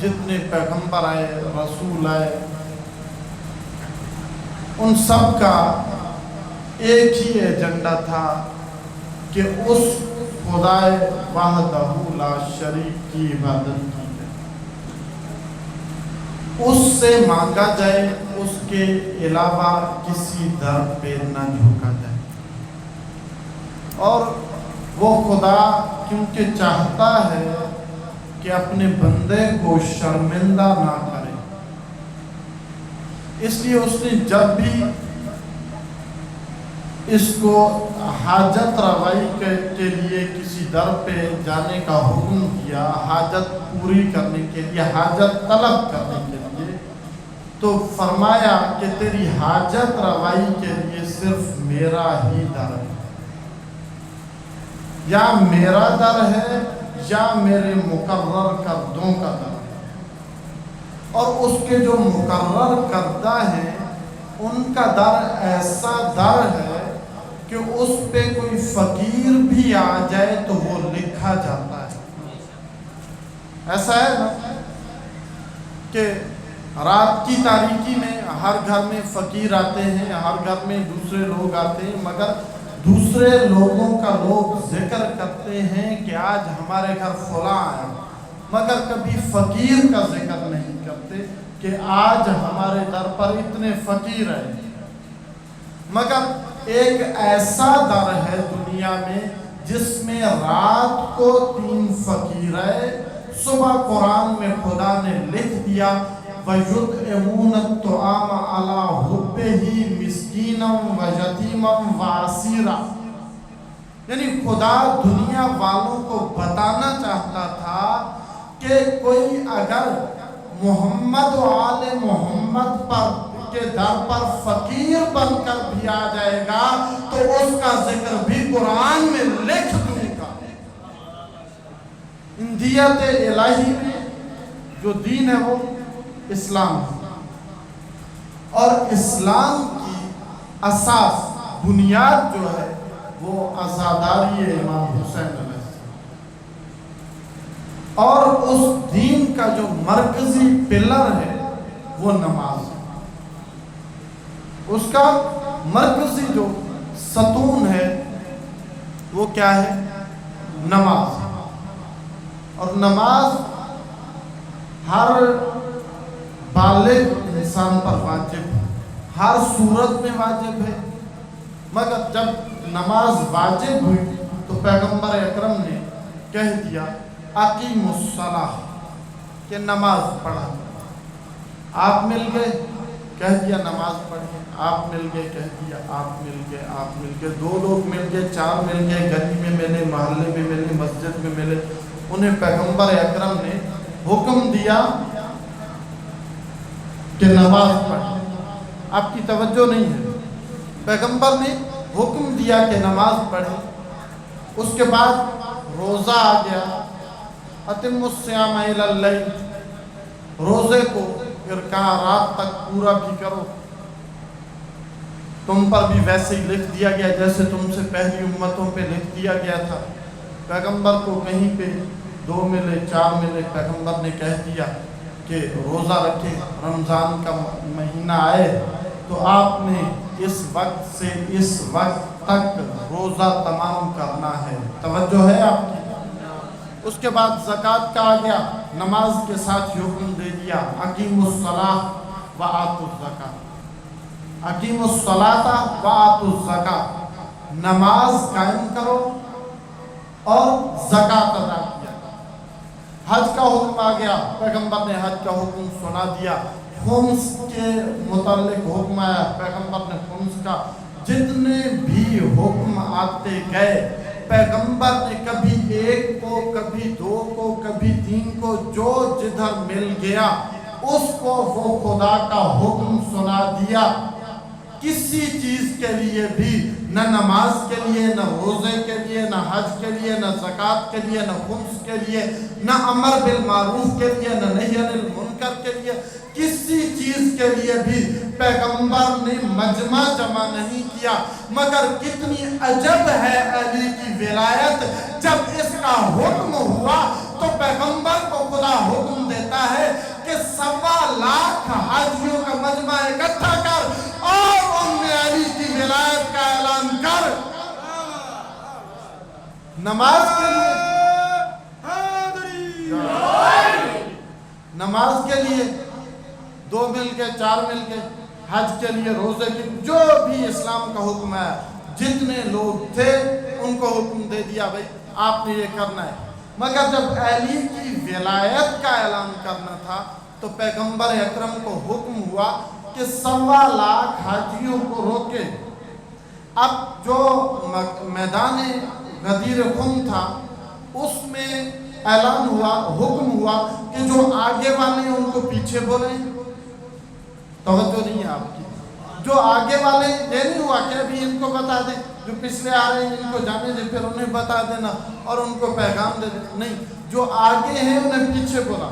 جتنے پیغمبر آئے رسول آئے ان سب کا ایک ہی ایجنڈا تھا کہ اس خدائے وحدہ لا شریک کی عبادت کی جائے، اس سے مانگا جائے، اس کے علاوہ کسی در پہ نہ جھکا جائے۔ اور وہ خدا کیونکہ چاہتا ہے کہ اپنے بندے کو شرمندہ نہ کرے، اس لیے اس نے جب بھی اس کو حاجت روائی کے لیے کسی در پہ جانے کا حکم دیا، حاجت پوری کرنے کے لیے، حاجت طلب کرنے کے لیے، تو فرمایا کہ تیری حاجت روائی کے لیے صرف میرا ہی در ہے، یا میرا در ہے یا میرے مقرر کردوں کا در ہے۔ اور اس کے جو مقرر کردہ ہیں ان کا در ایسا در ہے کہ اس پہ کوئی فقیر بھی آ جائے تو وہ لکھا جاتا ہے۔ ایسا ہے نا کہ رات کی تاریکی میں ہر گھر میں فقیر آتے ہیں، ہر گھر میں دوسرے لوگ آتے ہیں، مگر دوسرے لوگوں کا لوگ ذکر کرتے ہیں کہ آج ہمارے گھر فلاں آیا، مگر کبھی فقیر کا ذکر نہیں کرتے کہ آج ہمارے در پر اتنے فقیر آئے۔ مگر ایک ایسا در ہے دنیا میں جس میں رات کو 3 فقیر آئے، صبح قرآن میں خدا نے لکھ دیا وَيُطْعِمُونَ الطَّعَامَ عَلَىٰ حُبِّهِ مِسْكِينًا وَيَتِيمًا وَأَسِيرًا۔ یعنی خدا دنیا والوں کو بتانا چاہتا تھا کہ کوئی اگر محمد و آل محمد پر کے در پر فقیر بن کر بھی آ جائے گا تو اس کا ذکر بھی قرآن میں لکھ دوں گا۔ اندیت الہی میں جو دین ہے وہ اسلام ہے، اور اسلام کی اساس بنیاد جو ہے وہ عزاداری امام حسین علیہ السلام، اور اس دین کا جو مرکزی پلر ہے وہ نماز ہے۔ اس کا مرکزی جو ستون ہے وہ کیا ہے؟ نماز۔ اور نماز ہر بالغ انسان پر واجب ہے، ہر صورت میں واجب ہے، مگر جب نماز واجب ہوئی تو پیغمبر اکرم نے کہہ دیا اقیموا الصلاۃ، کہ نماز پڑھا۔ آپ مل گئے، کہہ دیا نماز پڑھیں، آپ مل گئے، کہہ دیا آپ مل گئے، آپ مل گئے، 2 لوگ مل گئے، 4 مل گئے، گلی میں ملے، محلے میں ملے، مسجد میں ملے، انہیں پیغمبر اکرم نے حکم دیا کہ نماز پڑھیں۔ آپ کی توجہ نہیں ہے، پیغمبر نے حکم دیا کہ نماز پڑھیں۔ اس کے بعد روزہ آ گیا، اتموا الصیام الی اللیل، روزے کو پھر کہا رات تک پورا بھی کرو۔ تم پر بھی ویسے ہی لکھ دیا گیا جیسے تم سے پہلی امتوں پہ لکھ دیا گیا تھا۔ پیغمبر کو کہیں پہ 2 ملے، 4 ملے، پیغمبر نے کہہ دیا کہ روزہ رکھے، رمضان کا مہینہ آئے تو آپ نے اس وقت سے اس وقت تک روزہ تمام کرنا ہے۔ توجہ ہے آپ کی؟ اس کے بعد زکوٰۃ کا آ گیا، نماز کے ساتھ حکم دے دیا اقیموا الصلاۃ وآتوا الزکاۃ، اقیموا الصلاۃ وآتوا الزکاۃ، نماز قائم کرو اور زکوٰۃ ادا کیا۔ حج کا حکم آ گیا، پیغمبر نے حج کا حکم سنا دیا۔ خمس کے متعلق حکم آیا، پیغمبر نے خمس کا، جتنے بھی حکم آتے گئے پیغمبر نے کبھی 1 کو، کبھی 2 کو، کبھی 3 کو، جو جدھر مل گیا اس کو وہ خدا کا حکم سنا دیا۔ کسی چیز کے لیے بھی، نہ نماز کے لیے، نہ روزے کے لیے، نہ حج کے لیے، نہ زکوٰۃ کے لیے، نہ خمس کے لیے، نہ امر بالمعروف کے لیے، نہ نہی عن المنکر کے لیے، کسی چیز کے لیے بھی پیغمبر نے مجمع جمع نہیں کیا، مگر کتنی عجب ہے علی کی ولایت، جب اس کا حکم ہوا تو پیغمبر کو خدا حکم دیتا ہے کہ 1.25 حاجیوں کا مجمع اکٹھا کر اور ان میں علی کی ولایت کا اعلان کر۔ نماز کے لیے 2 مل کے 4 مل کے، حج کے لیے روزے کی، جو بھی اسلام کا حکم ہے، جتنے لوگ تھے ان کو حکم دے دیا بھائی آپ نے یہ کرنا ہے۔ مگر جب علی کی ولایت کا اعلان کرنا تھا تو پیغمبر اکرم کو حکم ہوا کہ 1.25 حاجیوں کو روکے۔ اب جو میدان غدیر خم تھا اس میں اعلان ہوا، حکم ہوا کہ جو آگے والے ہیں ان کو پیچھے بولیں۔ توجہ نہیں ہے آپ کی؟ جو آگے والے یہ نہیں ہوا کہ ابھی ان کو بتا دیں، جو پچھلے آ رہے ہیں ان کو جانے دیں، پھر انہیں بتا دینا اور ان کو پیغام دے دینا، نہیں، جو آگے ہیں انہیں پیچھے بولا،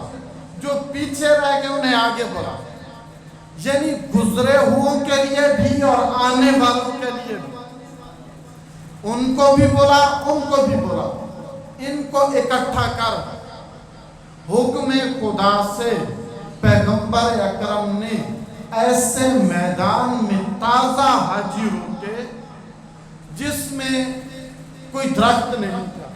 جو پیچھے رہ گئے انہیں آگے بولا، یعنی گزرے ہوئوں کے لیے بھی اور آنے والوں کے لیے بھی، ان کو بھی بولا ان کو بھی بولا، ان کو اکٹھا کر۔ حکم خدا سے پیغمبر اکرم نے ایسے میدان میں تازہ حاجی روکے جس میں کوئی درخت نہیں تھا،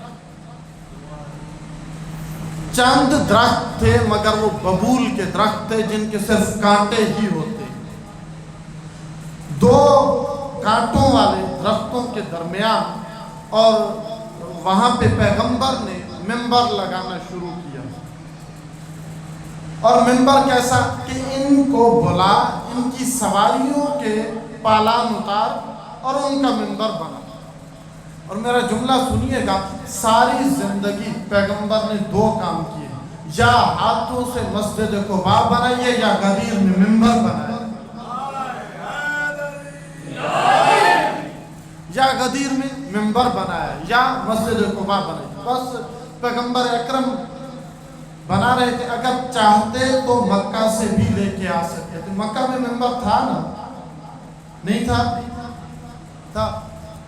چند درخت تھے مگر وہ ببول کے درخت تھے جن کے صرف کانٹے ہی ہوتے، 2 کانٹوں والے درختوں کے درمیان، اور وہاں پہ پیغمبر نے منبر لگانا شروع کیا۔ اور منبر کیسا کہ ان کو بلا، ان کی سواریوں کے پالان اتار اور ان کا منبر بنا۔ اور میرا جملہ سنیے گا، ساری زندگی پیغمبر نے 2 کام کیے، یا ہاتھوں سے مسجد قباء بنائیے یا غدیر میں منبر بنائے، یا غدیر میں منبر بنایا یا مسجد قباء بنائی۔ بس پیغمبر اکرم بنا رہے تھے، اگر چاہتے تو مکہ سے بھی لے کے آ سکتے تھے۔ مکہ میں منبر تھا نا؟ نہیں تھا،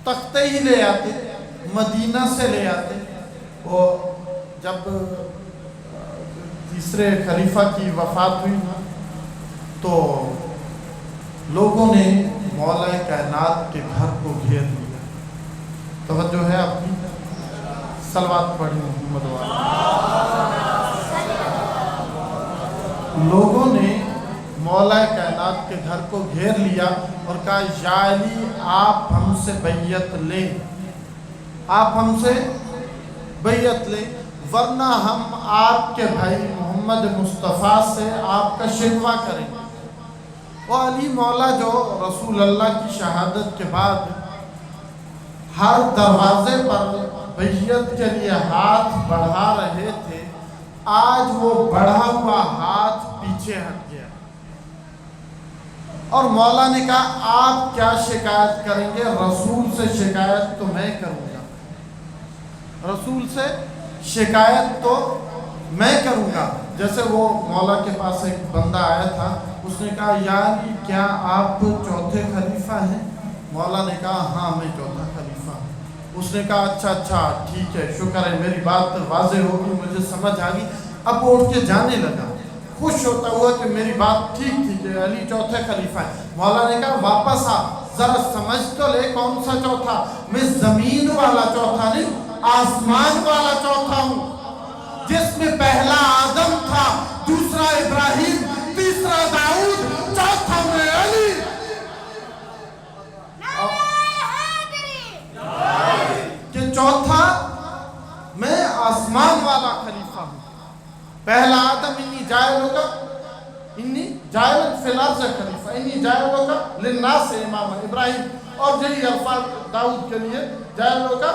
تختے ہی لے آتے، مدینہ سے لے آتے۔ اور جب تیسرے خلیفہ کی وفات ہوئی تو لوگوں نے مولا کائنات کے گھر کو گھیر لیا۔ توجہ ہے آپ کی؟ صلوات پڑھی محمد والا۔ لوگوں نے مولا کائنات کے گھر کو گھیر لیا اور کہا یا علی آپ ہم سے بیعت لیں، آپ ہم سے بیعت لیں، ورنہ ہم آپ کے بھائی محمد مصطفیٰ سے آپ کا شکوہ کریں۔ اور علی مولا جو رسول اللہ کی شہادت کے بعد ہر دروازے پر بیعت کے لیے ہاتھ بڑھا رہے تھے، آج وہ بڑھا ہوا ہاتھ پیچھے ہٹ گیا۔ اور مولا نے کہا آپ کیا شکایت کریں گے، رسول سے شکایت تو میں کروں گا، رسول سے شکایت تو میں کروں گا۔ جیسے وہ مولا کے پاس ایک بندہ آیا تھا، اس نے کہا یا علی کیا آپ 4تھے خلیفہ ہیں؟ مولا نے کہا ہاں میں 4تھا خلیفہ ہوں۔ اس نے کہا اچھا ٹھیک ہے، شکر ہے، میری بات واضح ہوگی، مجھے سمجھ آ گئی۔ اب وہ اٹھ کے جانے لگا، خوش ہوتا ہوا کہ میری بات ٹھیک تھی کہ علی 4تھے خلیفہ ہے۔ مولا نے کہا واپس آ، ذرا سمجھ تو لے کون سا 4تھا، میں زمین والا 4تھا نہیں، آسمان والا 4تھا ہوں، جس میں پہلا آدم تھا، دوسرا ابراہیم، تیسرا داؤد، 4تھا میں علی۔ کہ 4تھا میں آسمان والا خلیفہ ہوں، پہلا آدم انی جائل ہوگا، انی جائل فی الارض خلیفہ، انی جائل ہوگا للناس امام ابراہیم، اور یہی الفاظ داؤد کے لیے جائل ہوگا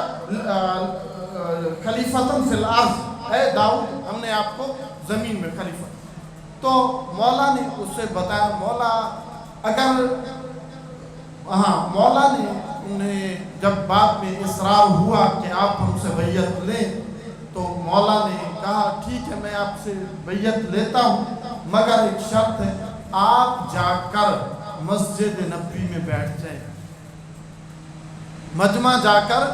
خلیفتن فی الارض، اے داؤد ہم نے آپ کو زمین میں خلیفہ۔ تو مولا نے اس سے بتایا، مولا اگر مولا نے انہیں جب بعد میں اصرار ہوا کہ آپ ہم سے بیعت لیں تو مولا نے کہا ٹھیک ہے میں آپ سے بیعت لیتا ہوں، مگر ایک شرط ہے، آپ جا کر مسجد نبوی میں بیٹھ جائیں، مجمع جا کر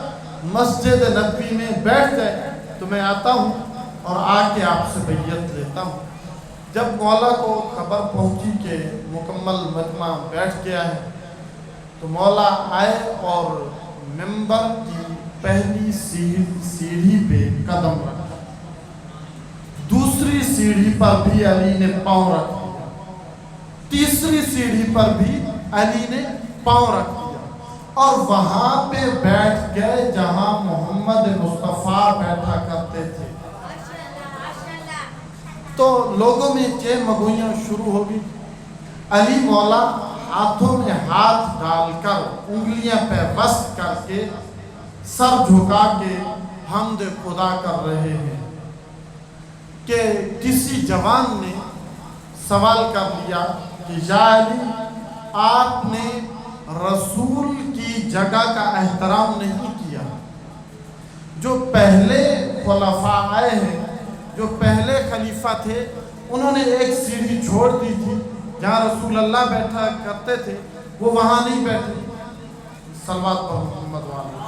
مسجد نبوی میں بیٹھ جائیں تو میں آتا ہوں اور آ کے آپ سے بیعت لیتا ہوں۔ جب مولا کو خبر پہنچی کہ مکمل مجمع بیٹھ گیا ہے تو مولا آئے اور منبر کی پہلی سیڑھی پہ قدم رکھا، دوسری سیڑھی پر بھی علی نے پاؤں رکھ دیا، تیسری سیڑھی پر بھی علی نے پاؤں رکھ دیا اور وہاں پہ بیٹھ گئے جہاں محمد مصطفیٰ بیٹھا کرتے تھے۔ تو لوگوں میں چہ مگوئیاں شروع ہو گئی۔ علی مولا ہاتھوں میں ہاتھ ڈال کر انگلیاں پہ وسط کر کے سر جھکا کے حمد خدا کر رہے ہیں کہ کسی جوان نے سوال کر لیا کہ یا علی، آپ نے رسول کی جگہ کا احترام نہیں کیا۔ جو پہلے خلفاء آئے ہیں، جو پہلے خلیفہ تھے، انہوں نے ایک سیڑھی چھوڑ دی تھی جہاں رسول اللہ بیٹھا کرتے تھے، وہ وہاں نہیں بیٹھے۔ صلوات پر محمد والے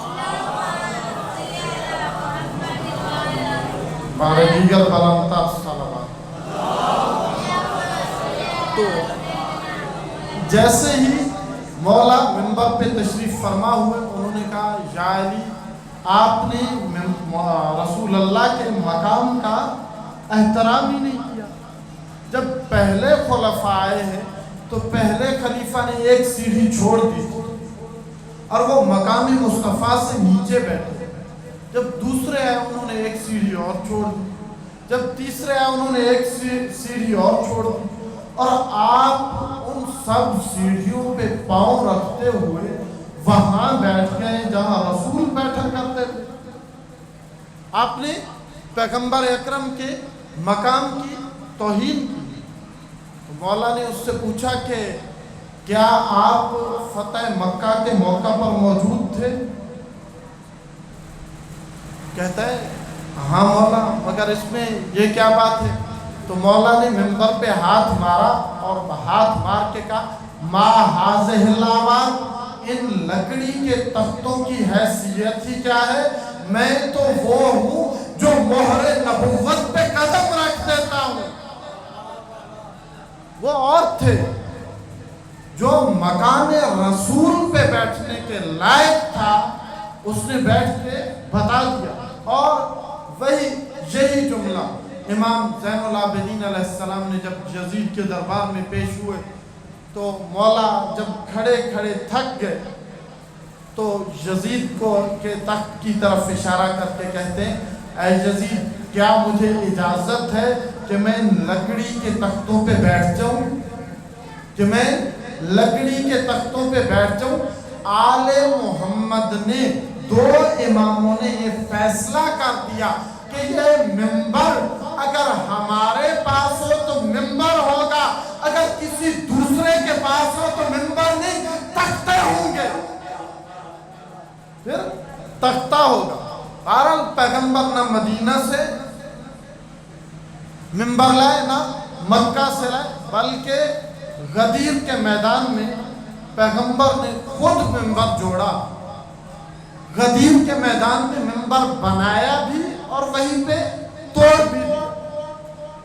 بارے دیگر بلندتر صلوات۔ تو جیسے ہی مولا منبر پہ تشریف فرما ہوئے، انہوں نے کہا یا علی، آپ نے رسول اللہ کے مقام کا احترام ہی نہیں کیا۔ جب پہلے خلفاء آئے ہیں تو پہلے خلیفہ نے ایک سیڑھی چھوڑ دی اور وہ مقام مصطفیٰ سے نیچے بیٹھے۔ جب دوسرے آئے انہوں نے ایک سیڑھی اور چھوڑ دی، جب تیسرے آئے انہوں نے ایک سیڑھی اور چھوڑ دی، اور آپ ان سب سیڑھیوں پہ پاؤں رکھتے ہوئے وہاں بیٹھ گئے جہاں رسول بیٹھا کرتے تھے۔ آپ نے پیغمبر اکرم کے مقام کی توہین کی۔ تو مولا نے اس سے پوچھا کہ کیا آپ فتح مکہ کے موقع پر موجود تھے؟ کہتا ہے ہاں مولا، مگر اس میں یہ کیا بات ہے؟ تو مولا نے منبر پہ ہاتھ مارا اور ہاتھ مار کے کہا ما ھذہ اللاوان، ان لکڑی کے تختوں کی حیثیت ہی کیا ہے؟ میں تو وہ ہوں جو مہر نبوت پہ قدم رکھ دیتا ہوں۔ وہ اور تھے جو مقام رسول پہ بیٹھنے کے لائق تھا، اس نے بیٹھ کے بتا دیا۔ اور وہی یہی جملہ امام زین العابدین علیہ السلام نے جب یزید کے دربار میں پیش ہوئے تو مولا جب کھڑے کھڑے تھک گئے تو یزید کو کے تخت کی طرف اشارہ کر کے کہتے ہیں اے یزید، کیا مجھے اجازت ہے کہ میں لکڑی کے تختوں پہ بیٹھ جاؤں، کہ میں لکڑی کے تختوں پہ بیٹھ جاؤں؟ آل محمد نے، دو اماموں نے یہ فیصلہ کر دیا کہ یہ منبر اگر ہمارے پاس ہو تو منبر ہوگا، اگر کسی دوسرے کے پاس ہو تو منبر نہیں، تختے ہوں گے، پھر تختہ ہوگا۔ بہرحال پیغمبر نہ مدینہ سے منبر لائے نہ مکہ سے لائے، بلکہ غدیر کے میدان میں پیغمبر نے خود منبر جوڑا، غدیر کے میدان میں منبر بنایا بھی اور وہیں پہ توڑ بھی دیا۔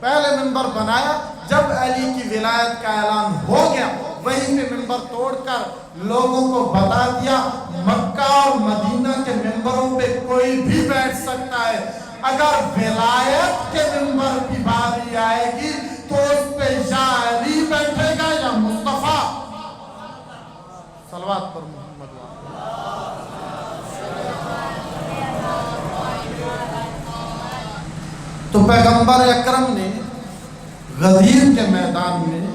پہلے منبر بنایا جب علی کی ولایت کا اعلان ہو گیا، وہیں پہ منبر توڑ کر لوگوں کو بتا دیا مکہ اور مدینہ کے منبروں پہ کوئی بھی بیٹھ سکتا ہے، اگر ولایت کے منبر کی باری آئے گی تو اس پہ یا علی بیٹھے گا یا مصطفیٰ۔ صلوات پر محمد وآلہ۔ تو پیغمبر اکرم نے غدیر کے میدان میں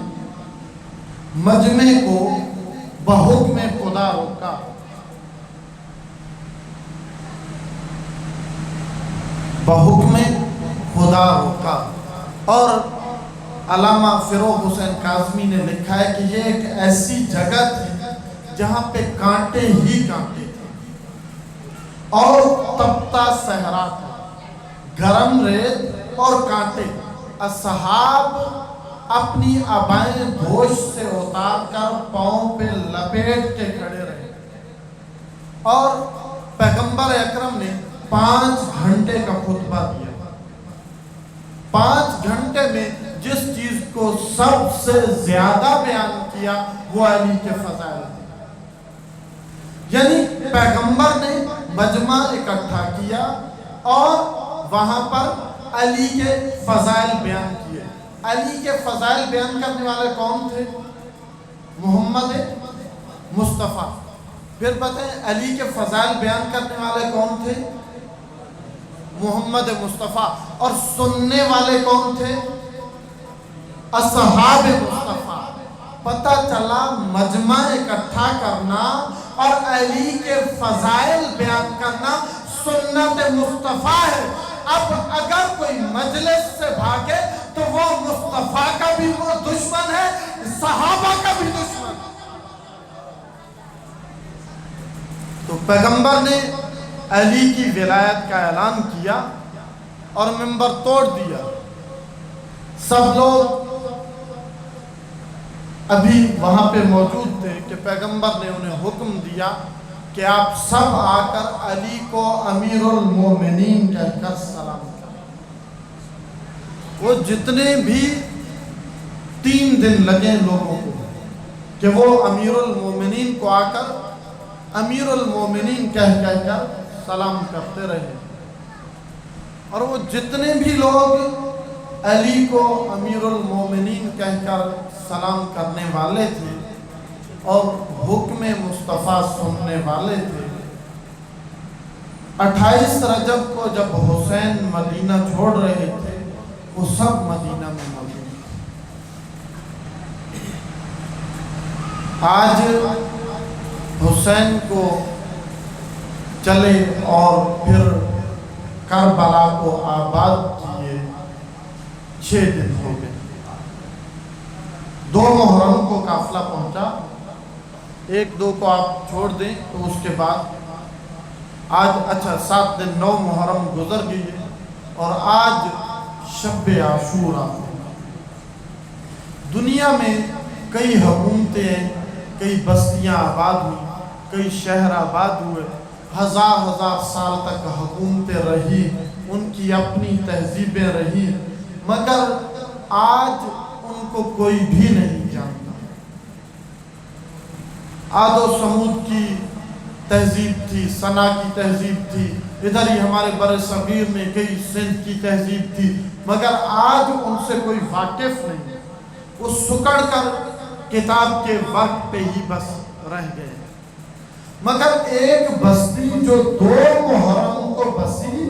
مجمع کو بحکم خدا روکا۔ بحکم خدا روکا۔ اور علامہ فروغ حسین کاظمی نے لکھا ہے کہ یہ ایک ایسی جگہ تھی جہاں پہ کانٹے ہی کانٹے تھے اور تپتا صحرا تھا، گرم ریت اور کانٹے۔ اصحاب اپنی عبائیں دوش سے اتار کر پاؤں پہ لپیٹ کے کھڑے رہے اور پیغمبر اکرم نے 5 گھنٹے کا خطبہ دیا۔ 5 گھنٹے میں جس چیز کو سب سے زیادہ بیان کیا وہ علی کے فضائل تھے۔ یعنی پیغمبر نے مجمع اکٹھا کیا اور وہاں پر علی کے فضائل بیان کیے۔ علی کے فضائل بیان کرنے والے کون تھے؟ محمد مصطفیٰ۔ پھر بتائیں علی کے فضائل بیان کرنے والے کون تھے؟ محمد مصطفیٰ۔ اور سننے والے کون تھے؟ اصحاب مصطفیٰ۔ پتہ چلا مجمع اکٹھا کرنا اور علی کے فضائل بیان کرنا سنت مصطفیٰ ہے۔ اب اگر کوئی مجلس سے بھاگے تو وہ مصطفیٰ کا بھی دشمن ہے، صحابہ کا بھی دشمن ہے۔ تو پیغمبر نے علی کی ولایت کا اعلان کیا اور منبر توڑ دیا۔ سب لوگ ابھی وہاں پہ موجود تھے کہ پیغمبر نے انہیں حکم دیا کہ آپ سب آ کر علی کو امیر المومنین کہہ کر سلام کریں۔ وہ جتنے بھی 3 دن لگے لوگوں کو کہ وہ امیر المومنین کو آ کر امیر المومنین کہہ کر سلام کرتے رہے، اور وہ جتنے بھی لوگ علی کو امیر المومنین کہہ کر سلام کرنے والے تھے اور حکم مصطفیٰ سننے والے تھے، 28 رجب کو جب حسین مدینہ چھوڑ رہے تھے وہ سب مدینہ میں موجود تھے۔ آج حسین کو چلے اور پھر کربلا کو آباد کیے 6 دن ہو گئے۔ 2 محرم کو قافلہ پہنچا، 1-2 کو آپ چھوڑ دیں تو اس کے بعد آج 7 دن 9 محرم گزر گئی ہے اور آج شب عاشورا۔ دنیا میں کئی حکومتیں، کئی بستیاں آباد ہوئی، کئی شہر آباد ہوئے، ہزار سال تک حکومتیں رہی، ان کی اپنی تہذیبیں رہی، مگر آج ان کو کوئی بھی نہیں جانتا۔ عاد و سمود کی تہذیب تھی، سنا کی تہذیب تھی، ادھر ہی ہمارے بر صغیر میں کئی سندھ کی تہذیب تھی، مگر آج ان سے کوئی واقف نہیں، وہ سکڑ کر کتاب کے ورق پہ ہی بس رہ گئے۔ مگر ایک بستی جو 2 محرم کو بسی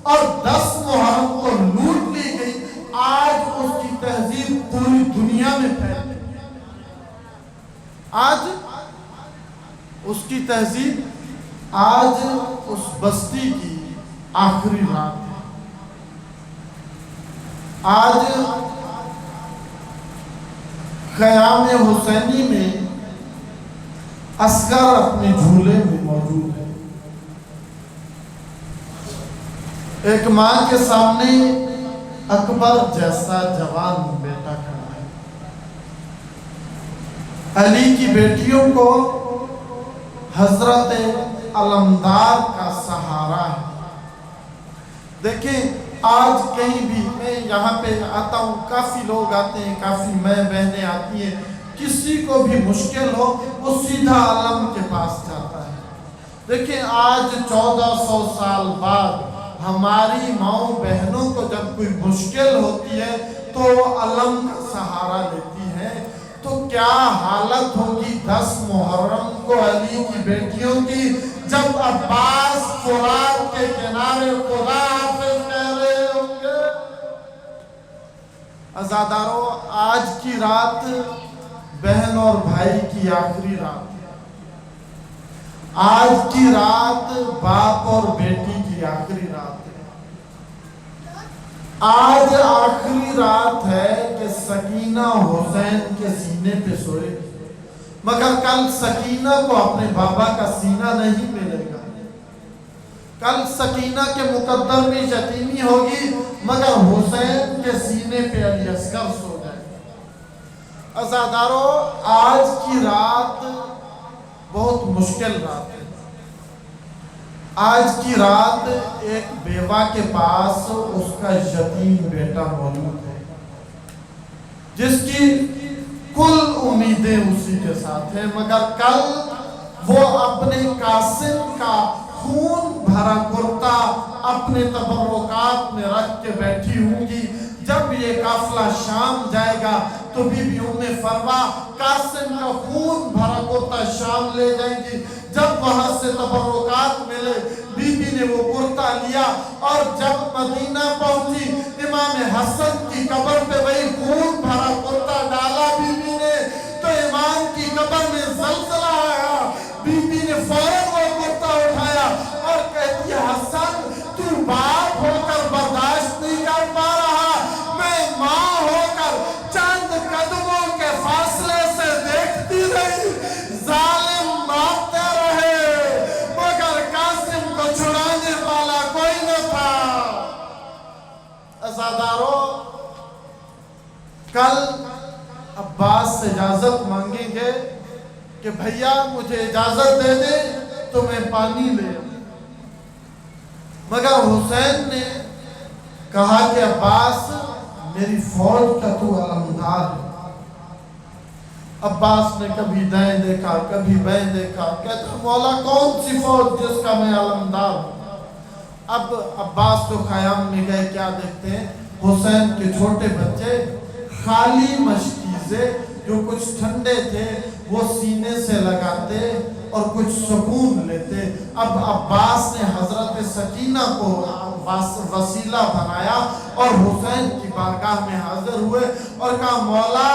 اور 10 محرم کو لوٹ لی گئی، آج اس کی تہذیب پوری دنیا میں پھیل گئی۔ آج اس کی تہذیب، آج اس بستی کی آخری رات ہے۔ آج خیام حسینی میں اصغر اپنے جھولے میں موجود ہے۔ ایک ماں کے سامنے اکبر جیسا جوان بیٹا کھڑا ہے۔ علی کی بیٹیوں کو حضرت علمدار کا سہارا ہے۔ دیکھیں آج کہیں بھی، میں یہاں پہ آتا ہوں، کافی لوگ آتے ہیں، کافی ماں بہنیں آتی ہیں، کسی کو بھی مشکل ہو وہ سیدھا علم کے پاس جاتا ہے۔ دیکھیں آج 1400 سال بعد ہماری ماؤں بہنوں کو جب کوئی مشکل ہوتی ہے تو علم کا سہارا لیتی ہے، تو کیا حالت ہوگی 10 محرم کو علی کی بیٹیوں کی، جب عباس فرات کے کنارے خدا حافظ کہہ رہے ہوں گے۔ عزاداروں، آج کی رات بہن اور بھائی کی آخری رات ہے۔ آج کی رات باپ اور بیٹی کی آخری رات ہے۔ آج آخری رات ہے کہ سکینہ حسین کے سینے پہ سوئے گی، مگر کل سکینہ کو اپنے بابا کا سینہ نہیں ملے گا۔ کل سکینہ کے مقدر میں یتیمی ہوگی، مگر حسین کے سینے پہ علی اصغر سو جائے گا۔ عزاداروں، آج کی رات بہت مشکل رات ہے۔ آج کی رات ایک بیوہ کے پاس اس کا یتیم بیٹا موجود ہے، جس کی کل امیدیں اسی کے ساتھ ہیں، مگر کل وہ اپنے قاسم کا خون بھرا کرتا اپنے تبرکات میں رکھ کے بیٹھی ہوں گی۔ جب یہ قافلہ شام جائے گا تو بی بی ام فروا قاسم کا خون بھرا کرتا شام لے جائیں گی۔ جب وہاں سے تبرکات ملے، بی بی نے وہ کرتا لیا، اور جب مدینہ پہنچی امام حسن کی قبر پہ وہی خون بھرا کرتا ڈالا بی بی نے، تو امام کی قبر میں زلزلہ آیا۔ بی بی نے فوراً وہ کرتا اٹھایا اور کہتی ہے، حسن تو باپ ہو کر برداشت نہیں کر پا رہا، میں ماں ہو کر چند قدموں کے فاصلے سے دیکھتی رہی، ظالم مارتے رہے مگر قاسم کو چھڑانے والا کوئی نہ تھا۔ عزاداروں، کل عباس سے اجازت مانگیں گے کہ بھیا مجھے اجازت دے دے تو میں پانی لے آؤں، مگر حسین نے کہا کہ عباس میری فوج کا تو علمدار ہے۔ عباس نے کبھی دائیں دیکھا کبھی بائیں دیکھا، کہتا مولا کون سی فوج جس کا میں علمدار ہوں۔ اب عباس تو خیام میں گئے، کیا دیکھتے ہیں؟ حسین کے چھوٹے بچے خالی مشکیزے جو کچھ ٹھنڈے تھے وہ سینے سے لگاتے اور کچھ سکون لیتے۔ اب عباس نے حضرت سکینہ کو وسیلہ بنایا اور حسین کی بارگاہ میں حاضر ہوئے اور کہا مولا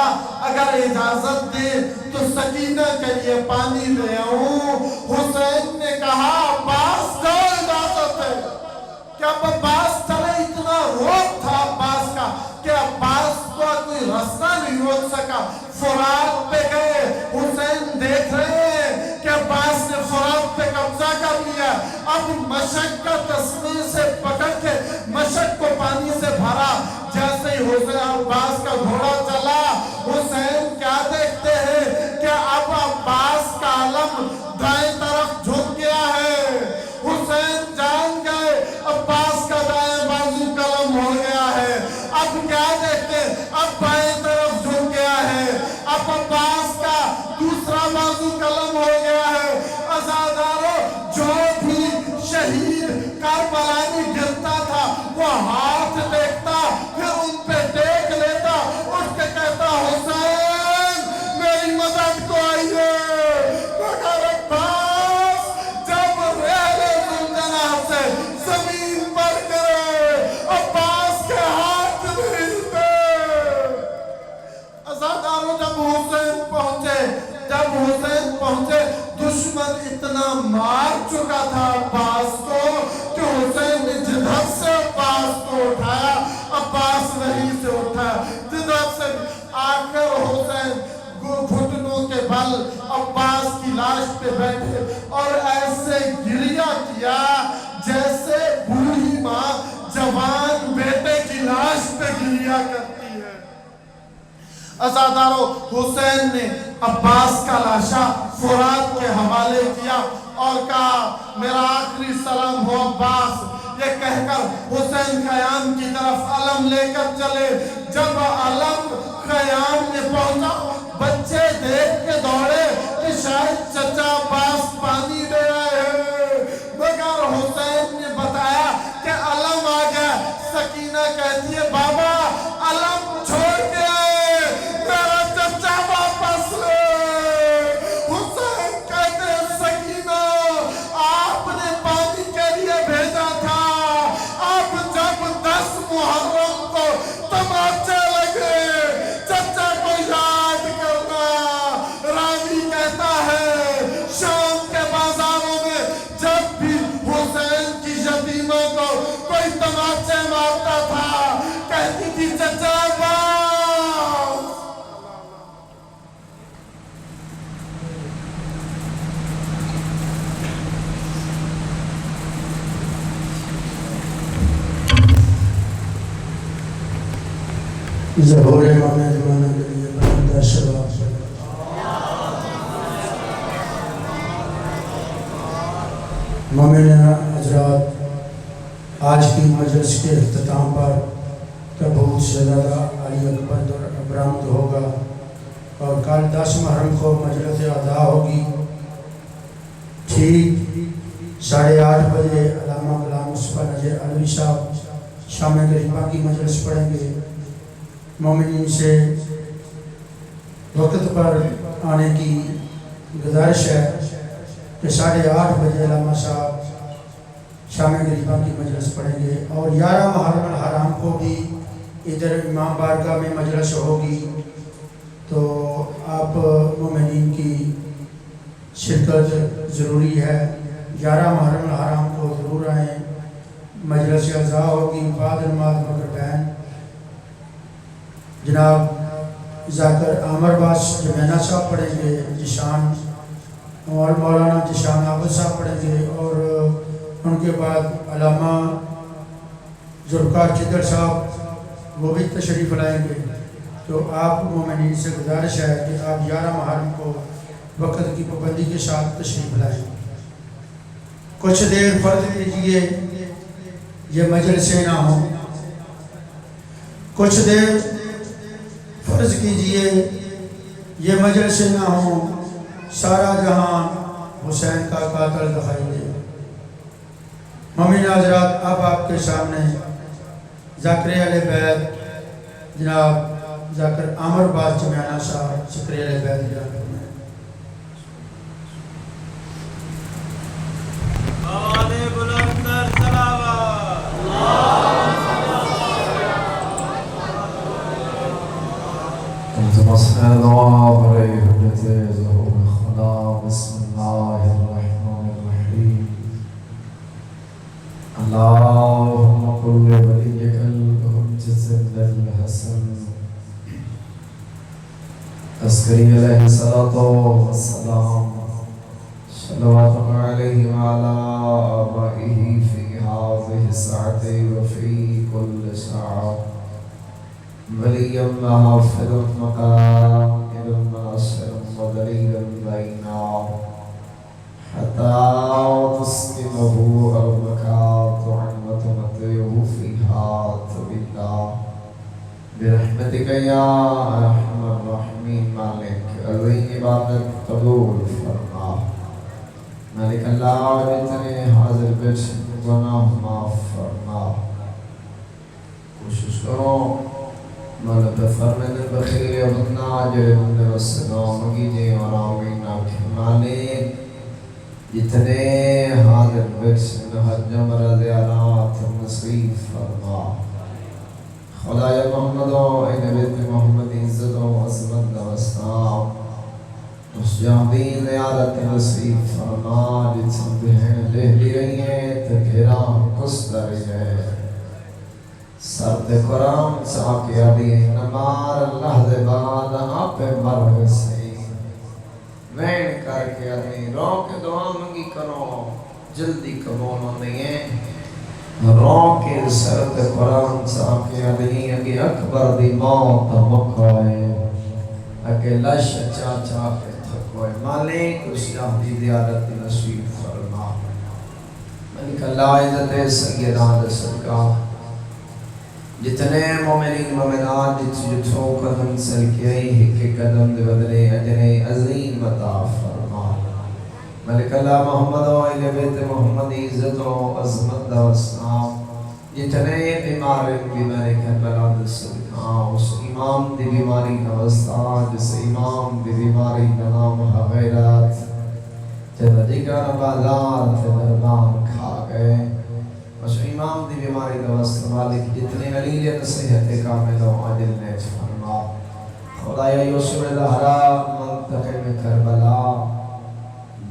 اگر اجازت دے تو سکینہ کے لیے پانی لے آؤں۔ حسین نے کہا عباس جو اجازت ہے کہ اب عباس چلے، اتنا روک تھا عباس کا کہ عباس کو کوئی رستہ نہیں روک سکا۔ فرات پہ گئے، حسین دیکھ رہے ہیں کہ عباس نے فرات پہ قبضہ کر لیا۔ اب مشک کا تسمے سے پکڑ کے مشک کو پانی سے بھرا، جیسے ہی حسین عباس کا گھوڑا چلا، حسین کیا دیکھتے ہیں کہ اب عباس کا علم دائیں طرف جھک گیا ہے۔ حسین جان گئے عباس کا دائیں بازو قلم ہو گیا ہے۔ اب کیا دیکھتے ہیں؟ اب بائیں طرف جھک گیا ہے، اب عباس کا دوسرا بازو قلم ہو گیا ہے۔ عزاداروں، جو بھی شہید کربلا میں گرتا تھا وہ ہاتھ دیکھتا، پھر ان پہ دیکھ لیتا، اٹھ کے کہتا حسین میری مدد کو آئیے، مگر عباس جب ریل زلزلہ سے زمین پر گرے عباس کے ہاتھ نہیں تھے۔ عزاداروں، جب حسین پہنچے دشمن اتنا مار چکا تھا عباس کو کہ حسین نے جدھر سے عباس کو اٹھایا، عباس وہیں سے اٹھایا، جدھر سے آخر حسین گھٹنوں کے بل عباس کی لاش پہ بیٹھے اور ایسے گریہ کیا جیسے بوڑھی ماں جوان بیٹے کی لاش پہ گریہ کرتی ہے۔ عزاداروں، حسین نے عباس کا لاشا فرات کے حوالے کیا اور کہا میرا آخری سلام ہو عباس، یہ کہہ کر حسین خیام کی طرف علم لے کر چلے۔ جب علم خیام میں پہنچا بچے دیکھ کے دوڑے کہ شاید چچا عباس پانی دے رہے ہیں، مگر حسین نے بتایا کہ علم آ گیا۔ سکینہ کہتی ہے بابا علم چھوڑ کے آئے، میرا چچا واپس لے۔ حسین کہتے ہیں سکینہ آپ نے پانی کے لیے بھیجا تھا، اب جب 10 محرم کو تماچے لگے چچا کو یاد کرنا۔ راوی کہتا ہے شام کے بازاروں میں جب بھی حسین کی یتیمہ کو کوئی تماچے مارتا تھا کہتی تھی چچا عباس۔ ظہور امام زمانہ کے لیے بلند شروع مومن حضرات، آج کی مجلس کے اختتام پر تبوک سے زیادہ علی اکبر برآمد ہوگا اور کل 10 محرم کو مجلس ادا ہوگی۔ ٹھیک 8:30 بجے علامہ غلام مصطفیٰ نذیر علوی صاحب شام غریبہ کی مجلس پڑھیں گے۔ مومنین سے وقت پر آنے کی گزارش ہے کہ 8:30 بجے علامہ صاحب شام غریبہ کی مجلس پڑھیں گے، اور 11 محرم الحرام کو بھی ادھر امام بارگاہ میں مجلس ہوگی، تو آپ مومنین کی شرکت ضروری ہے۔ 11 محرم الحرام کو ضرور آئیں، مجلس عزا ہوگی۔ بعد نماز مغربین جناب ذاکر عامر باش جمینہ صاحب پڑھیں گے، جشان اور مولانا جشان عابد صاحب پڑھیں گے، اور ان کے بعد علامہ ذوالفقار چدر صاحب وہ بھی تشریف لائیں گے۔ تو آپ مومنین سے گزارش ہے کہ آپ 11 محرم کو وقت کی پابندی کے ساتھ تشریف لائیں۔ کچھ دیر فرض کیجیے یہ مجلسیں نہ ہوں، کچھ دیر فرض کیجیے یہ مجلسیں نہ ہوں، سارا جہاں حسین کا قاتل دکھائی دے۔ مومن حضرات، اب آپ کے سامنے ذاکر اہل بیت جناب ذاکر عامر باش جمینہ صاحب ذاکر اہل بیت جناب بسم الله الرحمن الرحيم. اللهم قل لوليك الحجة الحسن عسكري عليه الصلاة والسلام صلوات عليه وعلى آبائه في هذه الساعة وفي كل ساعة ولي الله في المقام الناصر ودليل بينا حتى تسكنه أرضك وتمتعه فيها طويلا برحمتك يا أرحم الراحمين. مالك الوين عبادت قبول فرما، مالک اللہ جتنے حاضر بیٹھ گناہ معاف فرما۔ کوشش کرو مولا پہ فرمین بخیر ابتنا جڑے بندے وسدوں مگی جے اور آمین آکھے۔ مالک جتنے حاضر بیٹھ حج عمرہ زیارات نصیب فرما۔ خدای محمد و اے نبی محمد عزت و عظمت دوستان اس جہاں زیارت نصیب فرما۔ جتن بہن لہلی رہی ہیں تکھیران کس دری ہے سرد قرآن ساکی علی نمار اللہ زبان آپ مرہ سی وین کر کے علی رو کے دعا منگی کرو جلدی قبول ہونے ہیں۔ رو کے سرد قرآن ساکی علی اگے اکبر دی موت مکہ ہے، اگے لش چاچا کے تھکوئے۔ مالک اس جہاں زیارت نصیب فرما۔ ملک اللہ عزت سیدان صدقہ جتنے مومنین مومنات جتھو قدم سر کیائی ہک قدم دے بدلے اجرے عظیم عطا فرما۔ ملک اللہ محمد و اہل بیت محمد عزت و عظمت و اسلام جتنے بیماری کربلا دے صدقہ اس امام دی بیماری نوستا جس امام دی بیماری نام غیرات جنہ جگر بازار تے دربان کھا گئے۔ اس امام دی بیماری دوست مالک جتنے علیلیت صحت کامل و عاجل نیچ فرما۔ خدای یوسف زہرا منتقم کربلا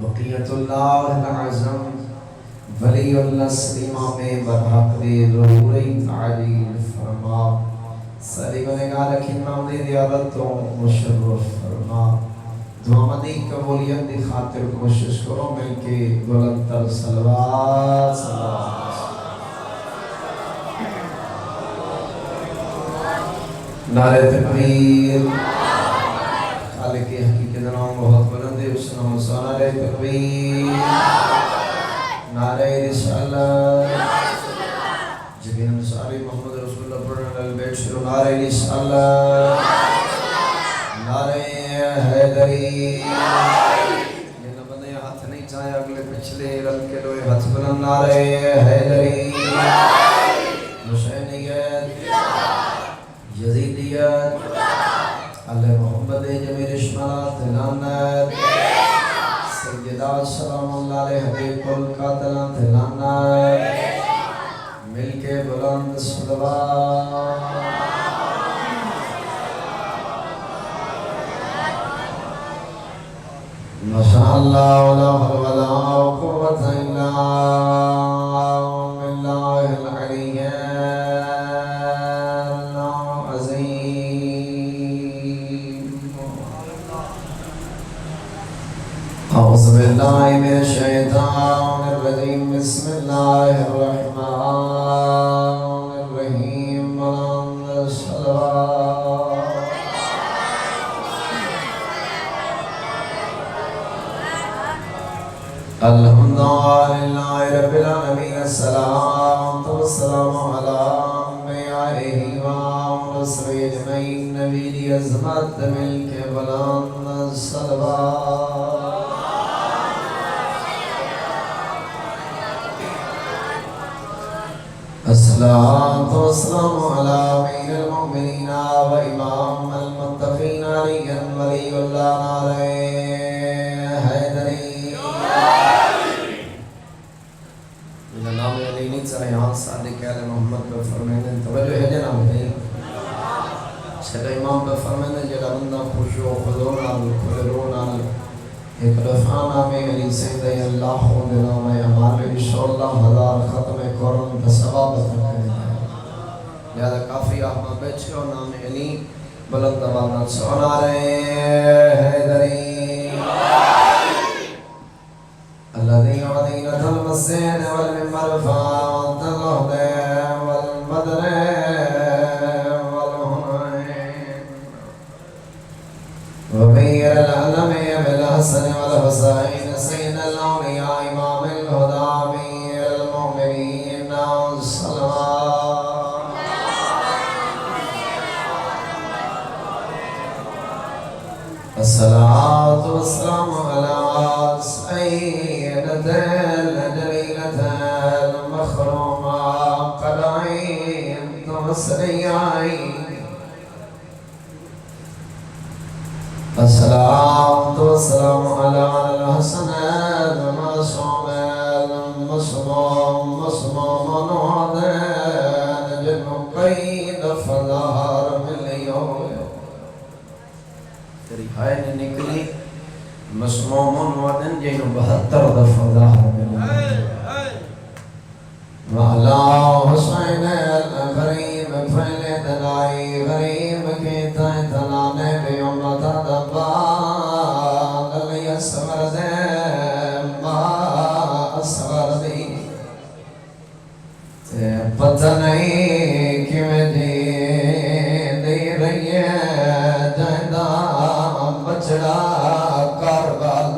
بقیت اللہ العظم ولی اللہ امام برحق دی ضروری تعلیل فرما۔ ساری گنگاہ رکھی امام دی دیابت تو مشرف فرما۔ دعا مدی قبولیت دی خاطر کوشش کرو مل کے بلند تر صلوات صلوات نعرہ تکبیر۔ خالق حقیقت نام بہت بلند ہے، اس نام سارے تکبیر۔ نعرہ رسالت جبین انصاری محمد رسول اللہ پڑھنے البیت شروع نعرہ رسالت نعرہ حیدری یہ نہ بندے ہاتھ نہیں چاہے اگلے پچھلے رل کے لوئے ہاتھ بلند نعرہ حیدری حسینیت یزیدیت اللہ محمد جمیل شمالات لعنت سیدہ سلام اللہ علیہ حبیب کل قاتلات لعنت مل کے بلند صلوات ماشاء اللہ ولا حول ولا قوة الا بالله العلي العظيم أعوذ بالله من الشيطان الرجيم بسم الله الرحمن الرحيم بلند الصلوات الحمد لله رب العالمين الصلاة والسلام على أنبيائه ورسله أجمعين نبي عظمت ملك بلند الصلوات الصلاة والسلام على أمير المؤمنين وإمام المتقين علي ولي الله عليه حيدري من نام علی نہیں چاہے یہاں صادق اہل محمد پہ فرمائنے توجہ ہے جناب بھائی چھتا امام پہ فرمائنے جڑا بندہ خوش و خضونال خضرونال ایک رفعانہ میں علی سیدہ اللہ خون نام ہے ہمارے انشاءاللہ 1000 ختم قرآن بسباب تکنے لہذا کافی احمد بیچے اور نام علی بلند آواز سونا رہے حیدری الذي عدينة المسين والمنبر فانت الهدى والبدر والهنين وبير العلم بالحسن والحسين سيد الأولياء إمام الهدى أمير المؤمنين الصلوات الصلاة والسلام على سيدة الجليلة المخرومة قدعين تمسريعين الصلاة والسلام على الحسن المعصوم المصموم نهضان جن قيد فظهر من اليوم رہائی نے نکلی مسمومن ودن جنو 72 دفعہ ظاہر ملی وعلا حسین الغریب فیل دلائی غریب کی تائیں تلانے بے امتا دبا دلی اسمر دے ما اسمر دی پتہ نہیں کیویں دی رہی ہے جائندہ بچڑا کربل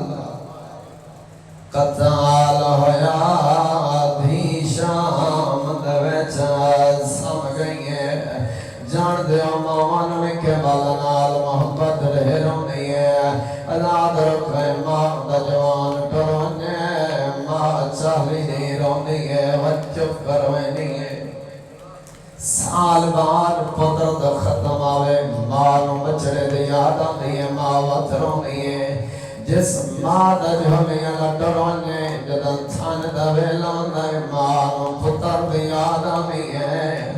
قتال ہویا بھی شام دویچا سم گئی ہے جان دیو مومن میں کے بالنال محبت رہ رونی ہے اداد رکھے ماں دجوان کرونے ماں چاہلی دی رونی ہے وچپ کروینی ہے سال بعد پتر دا ختم آوے ماں نو بچڑے دی یاد آندی ہے ماں وطرونی ہے جس ماں دا جھولیاں لٹرونے جدن تھان دا ویلان دا ماں نو پتر دی یاد آندی ہے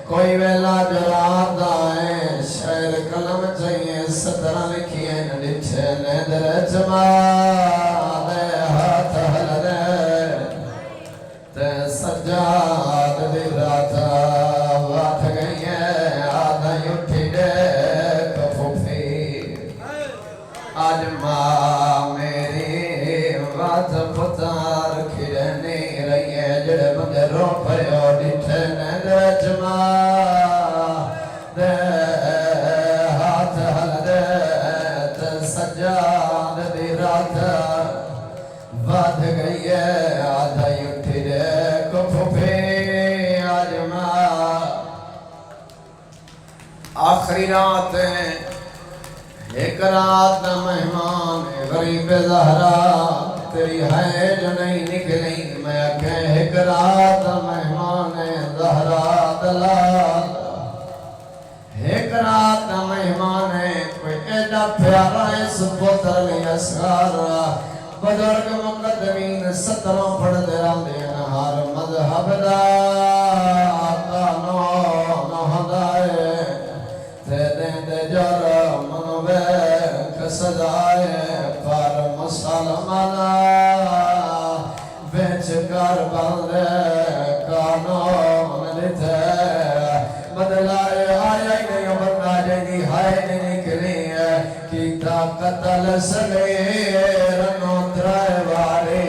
کوئی ویلا جراد آئے شعر کلم چاہیے سترہ لکھیے نڈچھے نیدر جمال ہاتھ حل دے تے سجاد دی راتا وات گئی ہے آدھا یوٹھی دے کفوفی آج ماں میری وات پتار کھڑنی رہی ہے جڑے بندے رو پھریو ڈٹھے نیدر جمال دے ہاتھ حل دے تے سجاد دی راتا وات گئی ہے آدھا یوٹھی رات ہے ایک رات مہمان غریب زہرا تیری ہے جو نہیں نکلی میں کہ ایک رات مہمان زہرا دلال ایک رات مہمان کوئی ایڈا پیارا اس پتر لی اسغار بزرگ مقدمین ستروں پڑھ دے راندے ہر مذہب دا قانون ہدائے تے دے جر منوے کسدائے پر مسلمانا بیچ کر بندے قانون لیتے بدلائے آیا نہیں بندہ جنگی ہائے نہیں نکلی کیتا قتل سگیر نوترائے وارے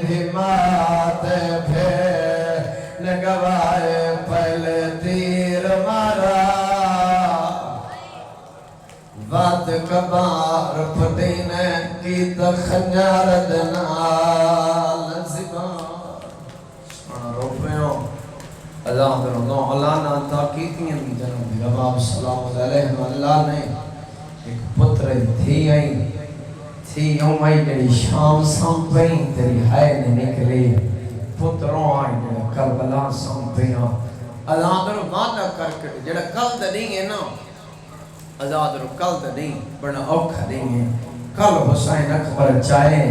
دھیمات پھر نگوائے پہلے تیر مارا وات کبار پھٹینے کیتا خنجار دنال زبان سونا روپیوں اللہ درنو اللہ نا تاکیتیاں دی جنم رباب سلام علیہ اللہ نے ایک پتر تھی آئی تھی اومائی جڑی شام سام پہیں تیری ہائے نے نکلے پتروں آئی جڑا کربلا سام پہاں اللہ درو وعدہ کر کے جڑا کل دا نہیں ہے نا آزاد رو کل دا نہیں بڑا اوکھا نہیں ہے کل حسین اکبر چاہے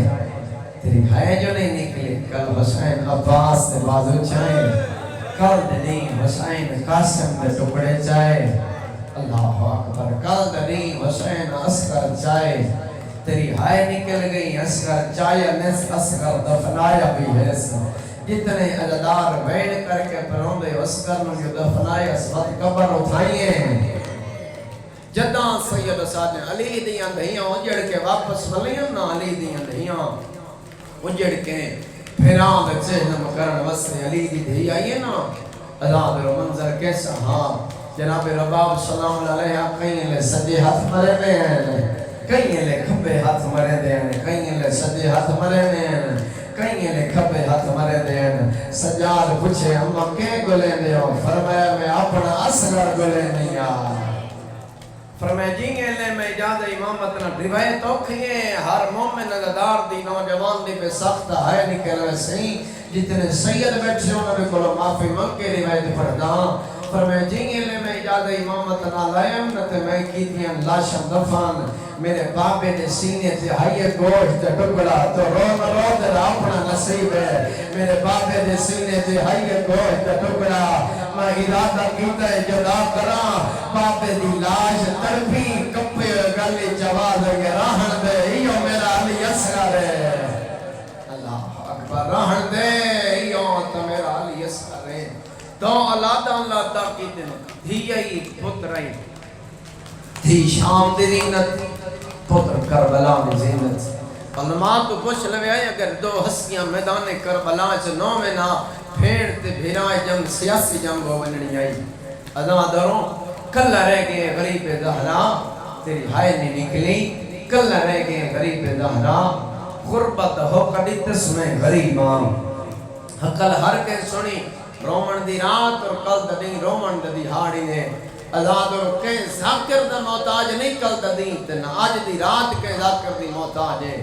تیری ہائے جو نہیں نکلے کل حسین عباس دے بازو چاہے کل دنی حسین قاسم دے ٹکڑے چاہے اللہ اکبر کل دنی حسین اصغر چاہے تیری ہائے نکل گئی اصغر چاہے نس اصغر دفنایا بھی ہے جتنے عددار بین کر کے پروں دے اصغر میں جو دفنایا اسفت قبر اٹھائیے جدان سید سادن علی دیاں دہیاں اجڑ کے واپس ملیاں نا علی دیاں دہیاں اجڑ کے پھران دے چہنم کرن وسے علی دی دھی آئیے نا اللہ در منظر کیسا ہاں جناب رباب سلام علیہ کہیں لے سجے ہاتھ مرے دے ہیں کہیں لے کھبے ہاتھ مرے دے ہیں کہیں لے سجے ہاتھ مرے دے ہیں کہیں لے کھبے ہاتھ مرے دے ہیں سجاد پوچھے ہم کے گلے دے ہو فرمایا میں اپنا اصغر گلے نہیں آ فرمائے جینگے لے میں اجازہ امامت نہ روایت اوکھئے ہر مومن عددار دی نوجوان دی پہ سخت ہے نکل رہے سہی جتنے سید بیٹھے انہوں نے کلو معافی منگ کے روایت پڑھنا فرمائے جینگے لے میں اجازہ امامت نہ لائم نہ تے میں کیتیاں لاشم دفان میرے بابے دے سینے تے ہائیے گوشت ٹکڑا تو رو مرو تے اپنا نصیب ہے میرے بابے دے سینے تے ہائیے گوشت ٹکڑا میں ارادہ کیتا ہے جدا کراں بابے دی لاش تڑپی کپے گلی جواز کے راہن دے ایو میرا علی اصغر ہے اللہ اکبر راہن دے ایو تو میرا علی اصغر ہے تو اللہ دا کیتے دھی آئی پتر آئی دھی شام دی زینت پتر کربلا میں زینت علماء تو پوچھ لوے آئے اگر دو ہستیاں میدان کربلا چ نو میں نہ پھیڑ تے بھیرائے جنگ سیاسی جنگ ہو بننی آئی ادھا دروں کل رہ گئے غریب زہرا تیری ہائے نہیں نکلی کل رہ گئے غریب زہرا غربت ہو کڑی تسمیں غریباں حقل ہر کے سنی رومن دی رات اور کل دنی رومن دی ہاڑی نے آزاد اور کہ ذاکر دا محتاج نہیں کل دین تے آج دی رات کے ذاکر دی محتاج ہے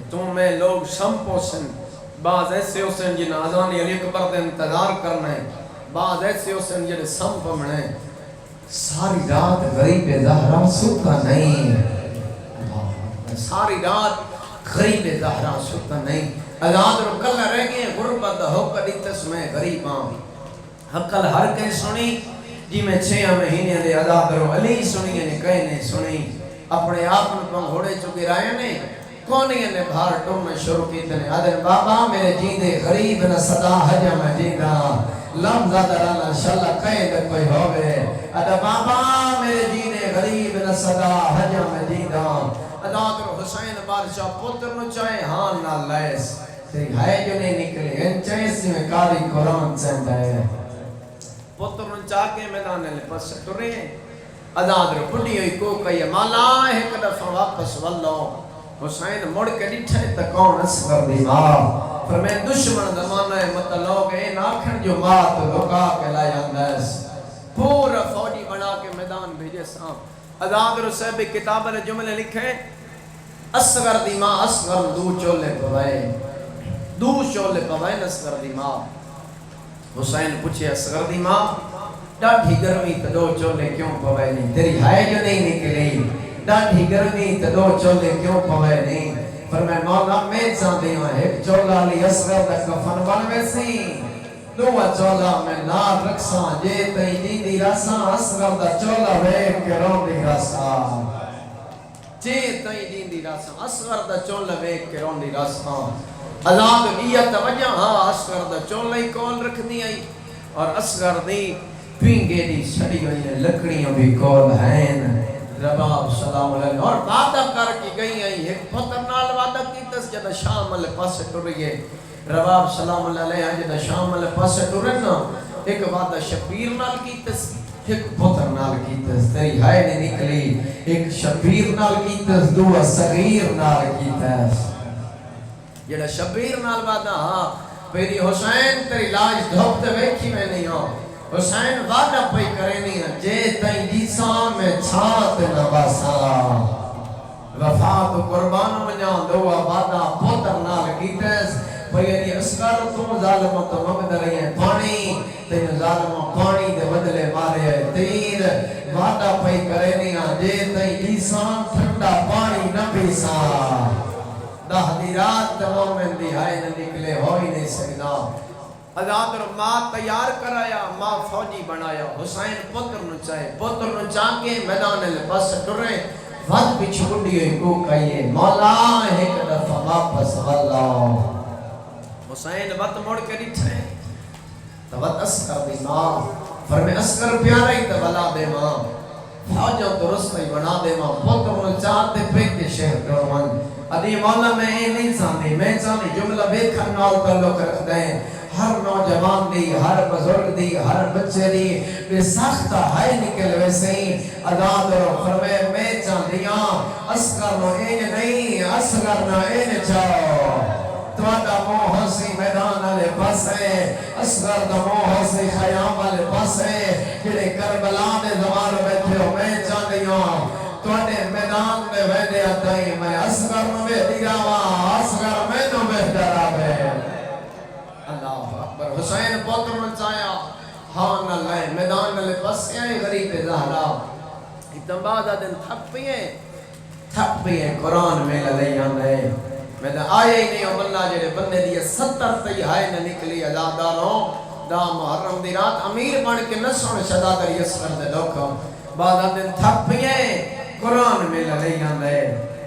تم میں لوگ شم پوشن بعض ایسے حسن جن آزانی علی اکبر دے انتظار کرنا ہے بعض ایسے حسن جن سم پمنے ساری رات غریب زہرا ستا نہیں ساری رات غریب زہرا ستا نہیں آزاد اور کل رہ گئے غربت ہو کدی تسمیں غریباں حقل ہر کے سنی جی میں 6 مہینے دے آزاد رو علی سنی نے کہیں نے سنی اپنے آپ میں پنگھوڑے چکے رائے نے کونی نے بھار ٹوم میں شروع کی تنے آدھر بابا میرے جیندے غریب نہ صدا حجم جیندہ لمزہ درانا شلہ قید کوئی ہوئے آدھر بابا میرے جیندے غریب نہ صدا حجم جیندہ آدھر حسین بادشاہ پتر نو چاہے ہاں نہ لیس تیری ہے جو نہیں نکلے ان چیسی میں کاری قرآن چاہتا ہے پتر نو چاہ کے میدان لے پس ٹرے آدھر پڑی ہوئی کو کہی مالا ایک دفعہ واپس واللہ حسین مڑ کے ڈٹھے تا کون اصغر دی ماں پر میں دشمن زمانہ مطلوگ این آکھن جو مات لکا کے لائے اندیس پورا فوجی بنا کے میدان بھیجے سام آزاد رسیب کتاب نے جملے لکھے اصغر دی ماں اصغر دو چولے پوائے اصغر دی ماں حسین پوچھے اصغر دی ماں ڈاڈھی گرمی تو دو چولے کیوں پوائے نہیں تیری ہے جو نہیں نکلی ڈاڈھی گرمی تو دو چولے کیوں پوائے نہیں فرمائے مولا میں چاہتی ہوں ایک چولا لی اصغر دا کفن بنوے سی دو چولا میں نار رکھساں جے تئی دیندی رساں اصغر دا چولا ویک کے روندی رساں جے تئی دیندی رساں اصغر دا چولا ویک کے روندی رساں آزاد نیت وجہ ہاں اصغر دا چولا ہی کول رکھ دی آئی اور اصغر دی پینگے دی سڑی ہوئی ہیں لکڑیاں بھی کول ہیں رباب سلام علیہ اور وعدہ کر کی گئی آئی ایک پتر نال وعدہ کی تس جدہ شام علیہ پاسے ٹرگے رباب سلام علیہ جدہ شام علیہ پاسے ٹرگنا ایک وعدہ شبیر نال کی تس ایک پتر نال کی تس تیری ہائے نے نکلی ایک شبیر نال کی تس دو صغیر نال کی تس جدہ شبیر نال وعدہ ہاں پیری حسین تیری لاج دھوکتے ویکھی میں نہیں ہوں حسین وعدہ پئی کرے نہیں ہے جے تائیں دیساں میں چھات نواسا وفات قربان منجاں دعا وعدہ پوتر نال کیتس پئی اصغر تو ظالم تو مگد رہی ہیں پانی تین ظالم پانی دے بدلے مارے تیر وعدہ پئی کرے نہیں ہے جے تائیں دیساں ٹھنڈا پانی نہ پیسا دہ دی رات مومن دی ہائے نہ نکلے ہوئی نہیں سکنا آزاد اور ماں تیار کرایا ماں فوجی بنایا حسین پتر نو چاہ کے میدان البس ٹرے وقت بھی چھوڑی ہوئی کو کہیے مولا ایک دفعہ واپس والا حسین وقت موڑ کے ڈٹھے تو وقت اصغر دی ماں فرمے اصغر پیارا ہی تو بلا دے ماں فوجوں تو رسطی بنا دے ماں پتر نو چاہتے پیکے شہر کروان ادھی مولا میں نہیں چاہتی میں چاہتی جملہ بے کھنال تعلق رکھ دیں ہر نوجوان دی ہر بزرگ دی ہر بچے دی بے سخت ہائے نکل ویسے آزاد رو فرمے میں چاہدیاں اصغر نو این نہیں اصغر نو این چاہو تواڈا موہ سی میدان والے پاسے اصغر دا موہ سی خیام والے پاسے جڑے کربلا دے زوال بیٹھے ہو میں چاہدیاں تواڈے میدان میں ویڈے آتائی میں اصغر نو بیٹھی راواں اصغر میں نو بہتر آوے اللہ اکبر حسین پتر نے چاہیا ہاں نہ لائے میدان نلے پسے آئے غریب زہرا اتنباد دن تھک پیئے قرآن میں للے آنے میدان آئے ہی نہیں عملنا جڑے بندے دیئے 70 تی ہائے نہ نکلی ازاداروں دا محرم دی رات امیر بن کے نسون شدادر یسکر دے لوکم بعد دن تھک پیئے قرآن میں للے آنے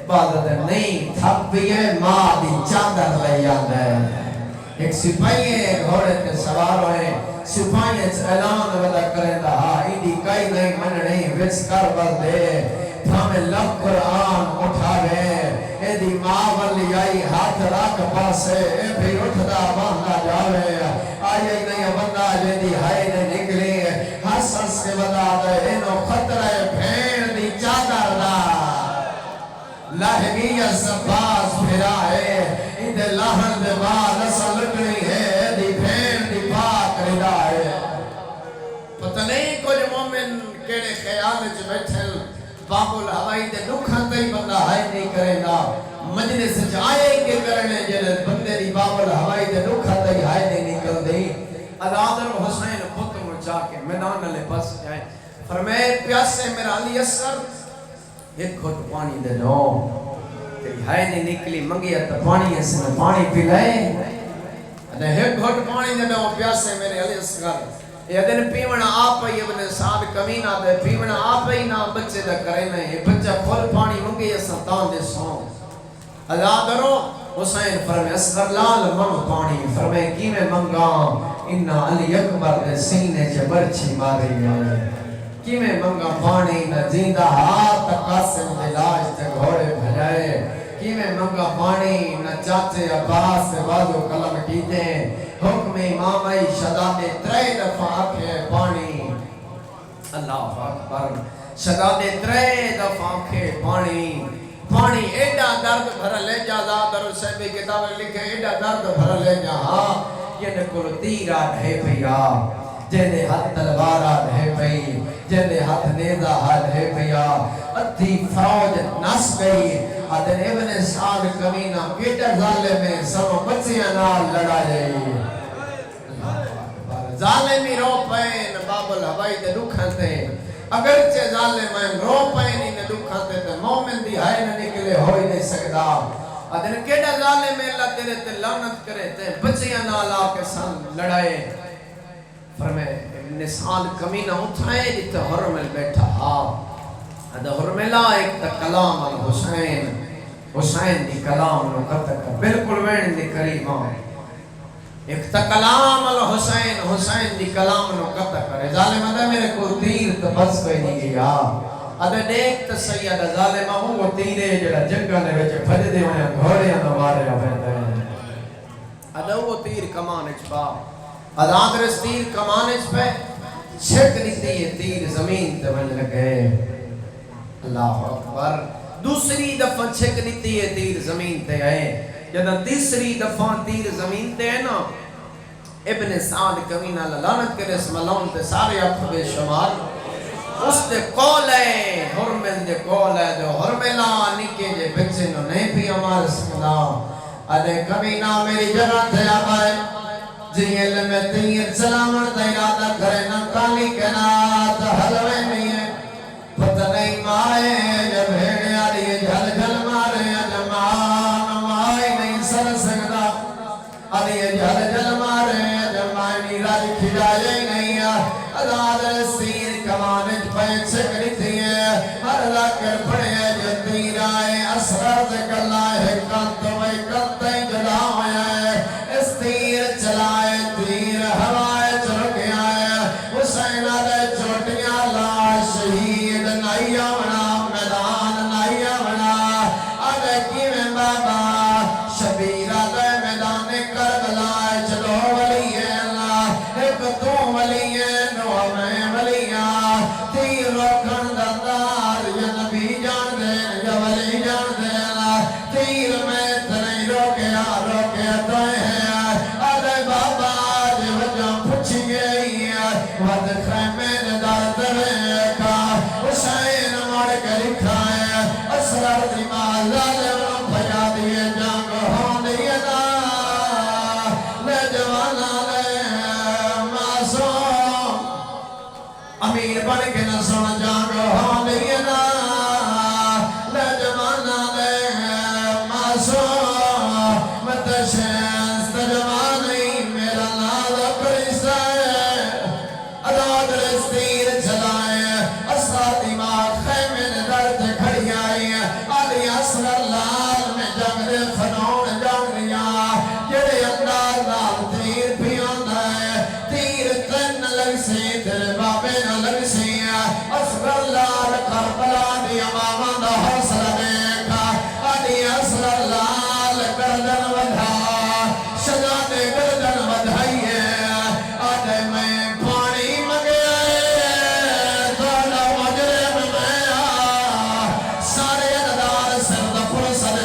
بعد دن نہیں تھک پیئے ماں دی چادر لے آنے ایک سپاہی گھوڑے کے سوار ہوئے سپاہی اعلان ودا کریں دا ایڈی کئی نہیں من نہیں وچ کر بل دے ہمیں لب قرآن اٹھاوے اے دی ماں والی آئی ہاتھ راک پاسے اے بھی اٹھدا باندھا جاوے آئی نہیں بندہ جے دی ہائی نے نکلی ہس ہس کے بدا دے انو خطرہ پھیر دی چادر دا لہگی سباز پھرا ہے اندے لاہن دے بعد اصل لکڑی ہے دی پھیر دی پاک ردا ہے پتہ نہیں کچھ مومن کیڑے خیال چ بیٹھل باب الہوائی دے دکھاں تے بندہ ہائی نہیں کرے گا مجلس چ آئے کے کرنے جڑے بندے دی باب الہوائی دے دکھاں تے ہائی نہیں نکل دی آزاد حسین پتر نو جا کے میدان والے پاس جائے فرمائے پیاسے میرا علی اصغر ایک گھٹ پانی دے دو تیری ہائے نہیں نکلی منگیا تو پانی اس میں پانی پی لائے ایک گھٹ پانی دے دو پیاسے میرے علی اصغر یہ دن پیونا آپ ہی ابن سعد کمینہ دے پیونا آپ ہی نہ بچے دے کرے میں یہ بچہ کھول پانی منگیا سلطان دے سون آزاد رو حسین فرمائے اصغر لال منگ پانی فرمائے کی میں منگا انہا علی اکبر دے سینے چے برچی ماری گئے کی میں منگا پانی نہ زندہ ہاتھ قاسم دلاج تے گھوڑے بھجائے کی میں منگا پانی نہ چاچے عباس سے بازو قلم کیتے حکم امامی شداد 3 دفعہ آکھے پانی اللہ اکبر شداد 3 دفعہ آکھے پانی ایڈا درد بھر لے جا زادر صحبی کتاب لکھے ایڈا درد بھر لے جا یہ نکل تیرا ڈھے پیا جنے ہاتھ تلوار ہے پئی جنے ہاتھ نیزہ ہے پیا ادھی فوج نس گئی ادن ابن سعد کمینہ کیٹا ظالم ہے سب بچیاں نال لڑا جائی ظالمی رو پین بابل ہوائی دے دکھاتے اگرچہ ظالم ہیں رو پین ہی نے دکھاتے تے مومن دی ہائے نہ نکلے ہوئی نہیں سکتا ادن کیٹا ظالم ہے اللہ تیرے تے لعنت کرے تے بچیاں نال آ کے سن لڑائے فرمائے ابن سعد کمینہ اٹھائے جتے حرمل بیٹھا ہاں ادھا حرملہ ایک تا کلام الحسین حسین دی کلام نو قطع بالکل وین دی قریب آئے ایک تا کلام الحسین حسین دی کلام نو قطع کرے ظالم ادھا میرے کو تیر تا بس کوئی نہیں گیا ادھا دیکھ تا سید ظالم وہ تیرے جڑا جنگل نے وچے بھج دے ہوئے گھوڑے اندھا مارے آفیتا ہے ادھا وہ تیر کمان اچھپا ادھا آدرس تیر کمان اچھپے چھک لیتی ہے تیر زمین تے بن لگے اللہ اکبر دوسری دفعہ چھک لیتی ہے تیر زمین تے آئے جدہ تیسری دفعہ تیر زمین تے ہے نا ابن سعد کمینہ لعنت کرے اس ملون تے سارے اپھ بے شمار اس دے کول ہے حرمل دے کول ہے جو حرملہ نکے جے بچے نو نہیں بھی ہمار سکنا ادھے کمینہ میری جگہ تے آبائے جی علم تیر سلامت ارادہ کرے نہ کالی کے نات حلوے نہیں ہے پتہ نہیں مائے جب بھیڑے آلی جھل جھل مارے جمان مائے نہیں سر سکتا آلی جھل جھل مارے جمائے نیراج کھڑائے نہیں اداد سیر کمانج پینچ کرتی ہے ہر لاکر پڑے جو تیر آئے اسرار دکھلا ہے کنت وی کنت جدا ہویا ہے اس تیر چلائے تیر ہوائے چلک آئے حسین آدھے چوٹیاں لا شہید نائیہ بنا میدان نائیہ بنا آدھے کی میں بابا شبیر آدھے میدان کربلا چلو ولی اللہ ایک تو ولی نو میں ولیہ تیر رکھن دندار یا نبی جان دے یا ولی جان دے تیر میں تنہی روکیا تو ہے آدھے بابا جو وجہ پچھی گئی ود خیمے ندار درکا حسین مڑ کے لکھا ہے اسرار دیمال ظالم بھیا دیئے جنگ ہون دیئے نا لے جوانا لے معصوم امیر بن کے نہ سن جنگ ہون دیئے نا لے جوانا لے معصوم متشنس تجوانی میرا نال پریسا ہے اداد رستیر چلائے اسرا دماغ خیمے نے درد کھڑی آئی آلی اسر اللہ میں جنگ دے فنون جنگ ریا جڑے انداز نال تیر بھی آندہ ہے تیر تن لگ سی تیرے بابے نہ لگ سی اسر اللہ کربلا دی امامان دا حوصلہ دیکھا آلی اسر اللہ گردن ودھا شجاعت گردن ودھائی ہے آدھے میں پانی مگیا ہے دوڑا مجرم میں سارے ادار سرد پرسد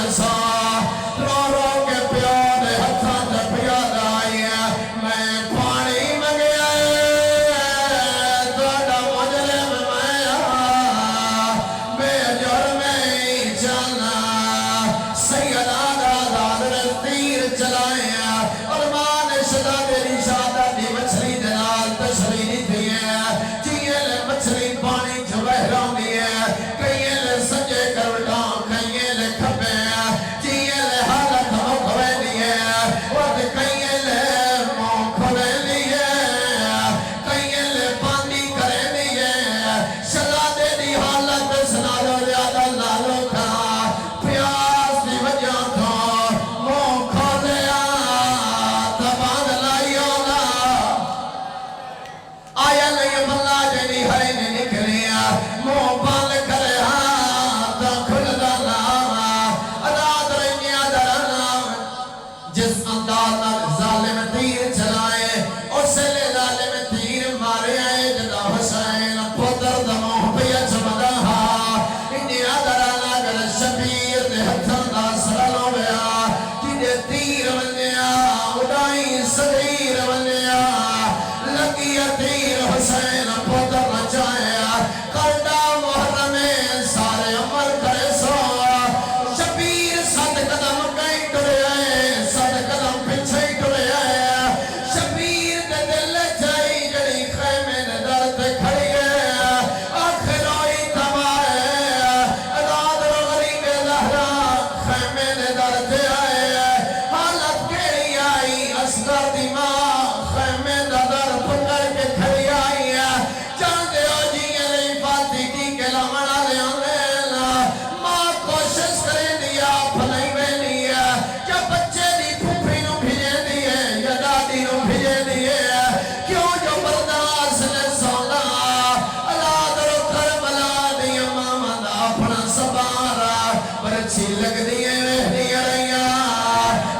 بچی لگ دیئے ویدیاں رہیاں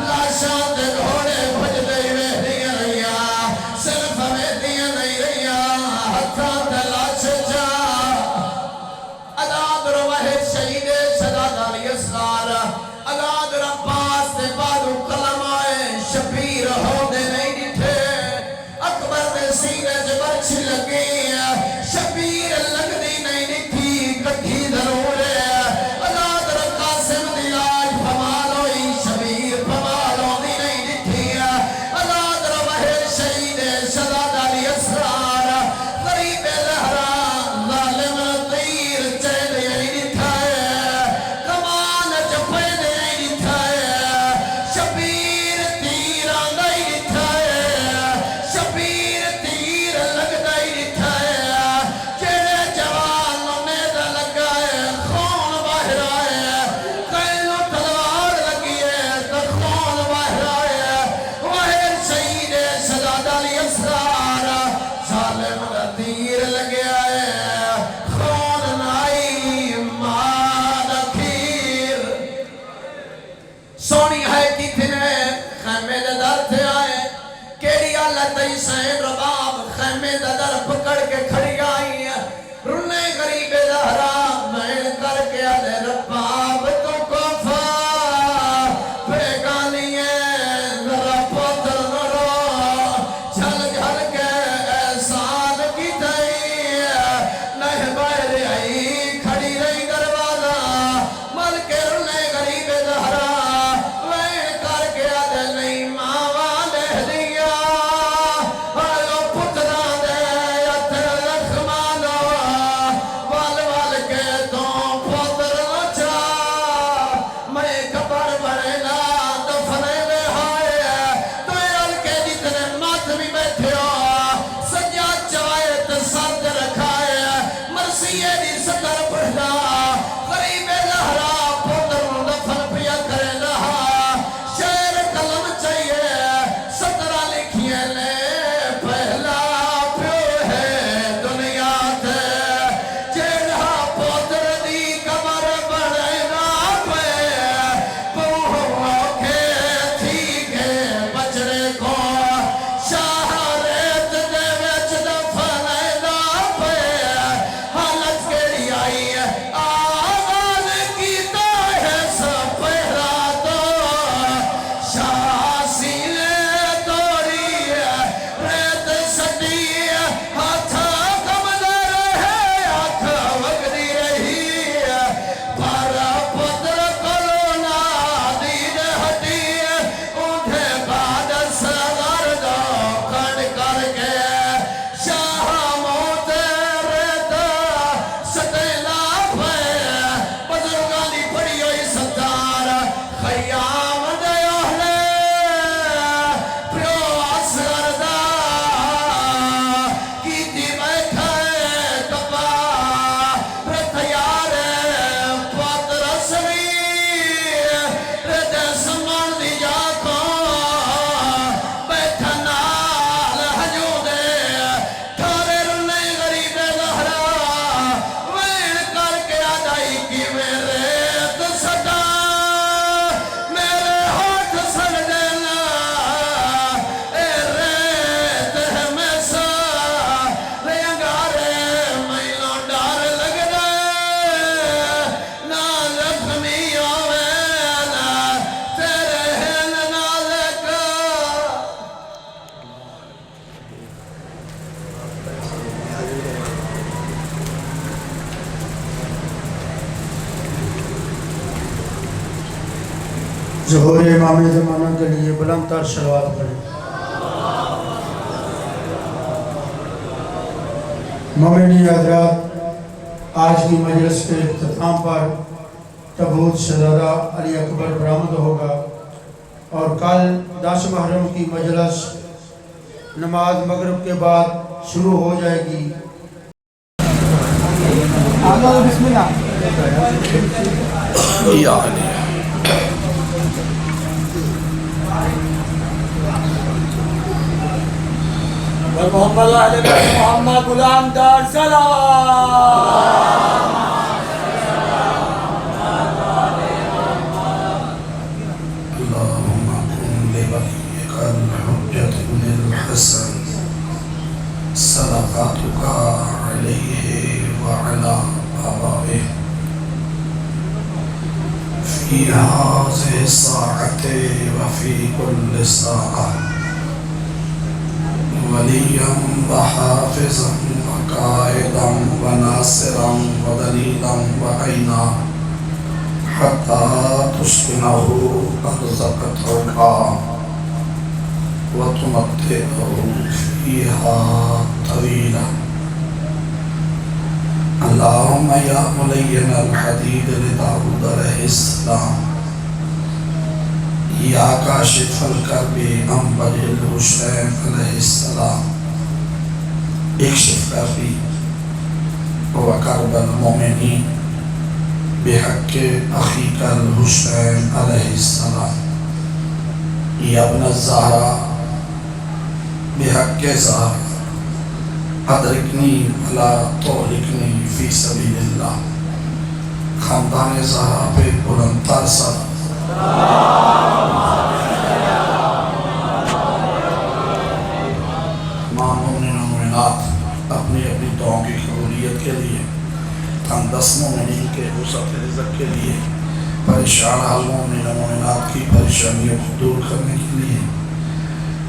لاشاں تے گھوڑے بھج دے ویدیاں رہیاں صرف ویدیاں نہیں رہیاں ہتھاں تے لاش جا علادر واحد شہید شداد علی اصغر علادر عباس تے بادو قلم آئے شبیر ہو دے نہیں ڈٹھے اکبر دے سینے جبرچ لگی شبیر لگ دی نہیں ڈٹھی کٹھی ضرور ہے علادر قاسم دی آج پھمال ہوئی شبیر پھمال ہو دی نہیں ڈٹھی علادر واحد شہید شداد علی اصغر غریب لہرا ظالم تیر چین یہی ڈٹھا ہے کمان چپے نہیں ڈٹھا ہے شبیر تیر نہیں ڈٹھا ہے شبیر تیر لگ نہیں ڈٹھا ہے جڑے جوان نے دا لگا ہے خون باہر آئے کئیوں تلوار لگی ہے تو خون باہر آئے واحد شہید شداد علی اصغر ظالم دا تیر لگیا ہے خون نائی ماں دا کھیر سونی ہے کتنے خیمے دے در تھے آئے کیڑی اللہ تیسین رباب خیمے دے در پکڑ کے کھڑی آئی رنے غریب دہرا مین کر کے آدھے رباب تو کفا بیگانی ہے ذرا پتر نرو جھل جھل کے احسان کی دئی نہیں باہر آئی کھڑی رہی دروازہ مل کے رنے غریب دہرا مین کر کے آدھے نہیں ماوا لے دیا آلو پترا دے اتر لکھمانو وال وال کے تو پتر نچا میں کبر بڑھنا دفنے میں ہائے تو ال کے جتنے مات بھی بیٹھے ہو سجا چوائے تصد رکھائے مرسیے دی سطر پڑھنا غریب لہرا پتر دفن پیا کرے رہا شعر قلم چاہیے سطرہ لکھیے لے پہلا پیو ہے دنیا تے جیڑا پتر دی کمر بڑھنا پہ بہو کے تھی کے بچڑے کو شہریت دے وچ دفننا پہ حالت کیڑی آئی ہے آغاز کیتا ہے سب پہرا تو شاہ سینے توڑی ریت سٹی ہاتھا کمدے رہے آنکھ وگدی رہی پر پتر کرونا دید ہٹی اونٹھے بعد سغر دو کھڑ کر کے شاہ موت ریت سٹیلا پہ بزرگانی پڑی ہوئی ستار خیام دے اہلے پیو اصغر دا کیتی بیٹھا ہے کپا رتیار پتر سوی رت سمان دی جا کو بیٹھا نال ہجو دے تھارے رنے غریب لہرا وین کر کے آدائی کی میرے سٹا میرے ہاتھ سڑ دینا اے ریت ہے میں سا لے انگارے مینوں ڈار لگ دے نہ زخمی ہوئے نہ تیرے ہن نالک ظہور امام زمانہ کے لیے بلند تر صلوات پڑھیں مومنی حضرات آج کی مجلس کے اختتام پر تبوت شہزادہ علی اکبر برآمد ہوگا اور کل 10 محرم کی مجلس نماز مغرب کے بعد شروع ہو جائے گی بسم اللہ محمد علی محمد غلام دار سلام في هذه الساعة وفي كل ساعة وليا وحافظا وقائدا وناصرا ودليلا وعينا حتى تسكنه أرزق طوعا وتمتعه فيها طويلا. اللهم يا ملين الحديد لداود عليه السلام یا کاشف الکرب انبج الحسین علیہ السلام اکشف کربی وکرب المؤمنین بحق اخیک الحسین علیہ السلام یا ابن الزہرا بحق زہر ادرکنی ولا تہلکنی فی سبیل اللہ. خاندان زہرا پہ بلند تر سر اپنی اپنی دعاؤں کی قبولیت کے لیے، تنگ دست مومنین کے وسعت رزق کے لیے، پریشان حال مومنین مومنات کی پریشانیوں کو دور کرنے کے لیے،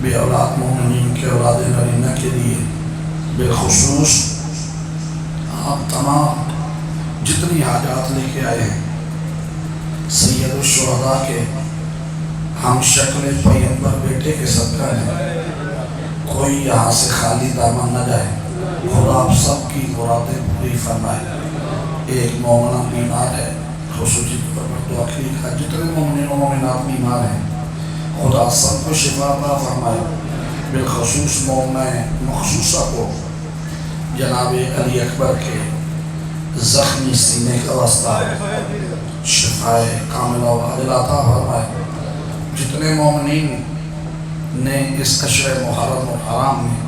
بے اولاد مومنین کے اولاد نرینہ کے لیے، بالخصوص آپ تمام جتنی حاجات لے کے آئے ہیں سید الشہداء کے ہم شکل پیغمبر بیٹے کے صدقہ ہیں، کوئی یہاں سے خالی دامن نہ جائے. خدا آپ سب کی مرادیں پوری فرمائے. ایک مومنہ بیمار ہے، خصوصی طور پر دعا کے لیے کہا جتنے مومنین و مومنات بیمار ہیں خدا سب کو شفا عطا فرمائے. بالخصوص مومنہ مخصوصہ کو جناب علی اکبر کے زخمی سینے کا واسطہ شفائے کاملہ و عاجلہ عطا فرمائے. جتنے مومنین نے اس عشر محرم و حرام میں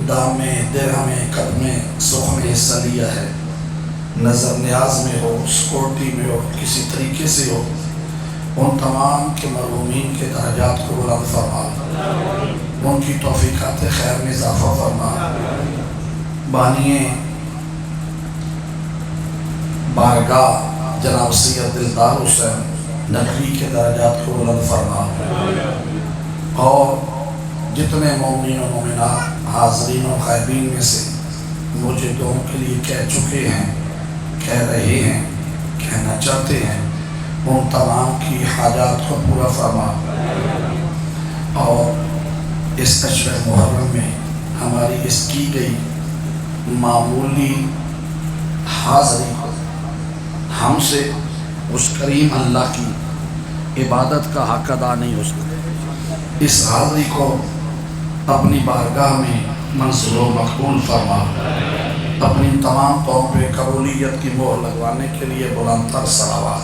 دام میں، درہم میں، قدم میں، سخن میں حصہ لیا ہے، نظر نیاز میں ہو، سکورٹی میں ہو، کسی طریقے سے ہو، ان تمام کے مرحومین کے درجات کو بلند فرما، ان کی توفیقات خیر میں اضافہ فرما. بانی بارگاہ جناب سید دلدار حسین نقوی کے درجات کو بلند فرما. اور جتنے مومنین و مومنات حاضرین و غائبین میں سے مجھے دعاؤں کے لیے کہہ چکے ہیں، کہہ رہے ہیں، کہنا چاہتے ہیں، ان تمام کی حاجات کو پورا فرما. اور اس عشر محرم میں ہماری اس کی گئی معمولی حاضری ہم سے اس کریم اللہ کی عبادت کا حق ادا نہیں ہو سکتا. اس حاضری کو اپنی بارگاہ میں منظور و مقبول فرما. اپنی تمام دعاؤں پہ قبولیت کی مہر لگوانے کے لیے بلند تر صلوات.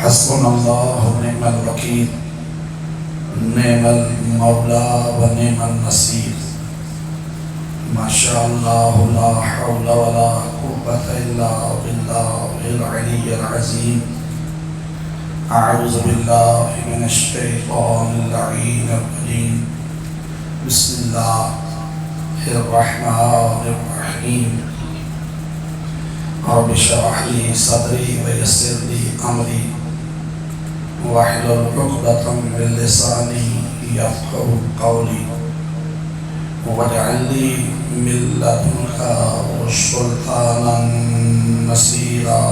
حسبنا اللہ و نعم الوکیل، نعم المولا و نعم النصیر. ماشاء اللہ لا حول ولا قوة الا باللہ العلی العظیم. اعوذ باللہ من الشیطان اللعین الرجیم. بسم اللہ الرحمن الرحیم. رب اشرح لی صدری ویسر لی امری واحلل عقدۃ من لسانی یفقهوا قولی واجعل لي من لدنك سلطانا نصيرا.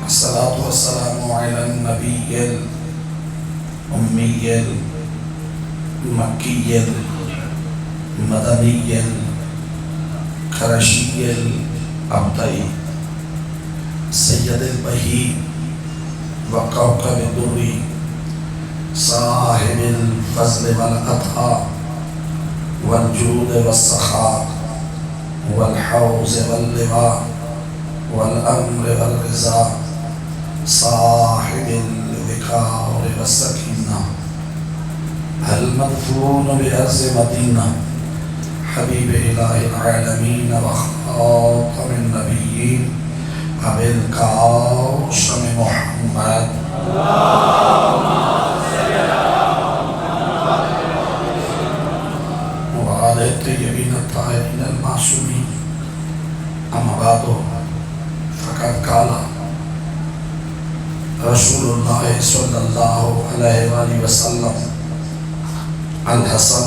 الصلاة والسلام على النبي الأمي المكي المدني القرشي الأبطي سيد البهي وكوكب الدري صاحب الفضل والعطاء والجود والسخاء والحوض واللواء والأمر والرضا صاحب الوقار والسكينة المدفون بأرض مدينة حبيب إله العالمين وخاتم النبيين أبي القاسم محمد. اللهم صل على بعد فقد قال رسول اللہ صلی اللہ علیہ وآلہ وسلم الحسن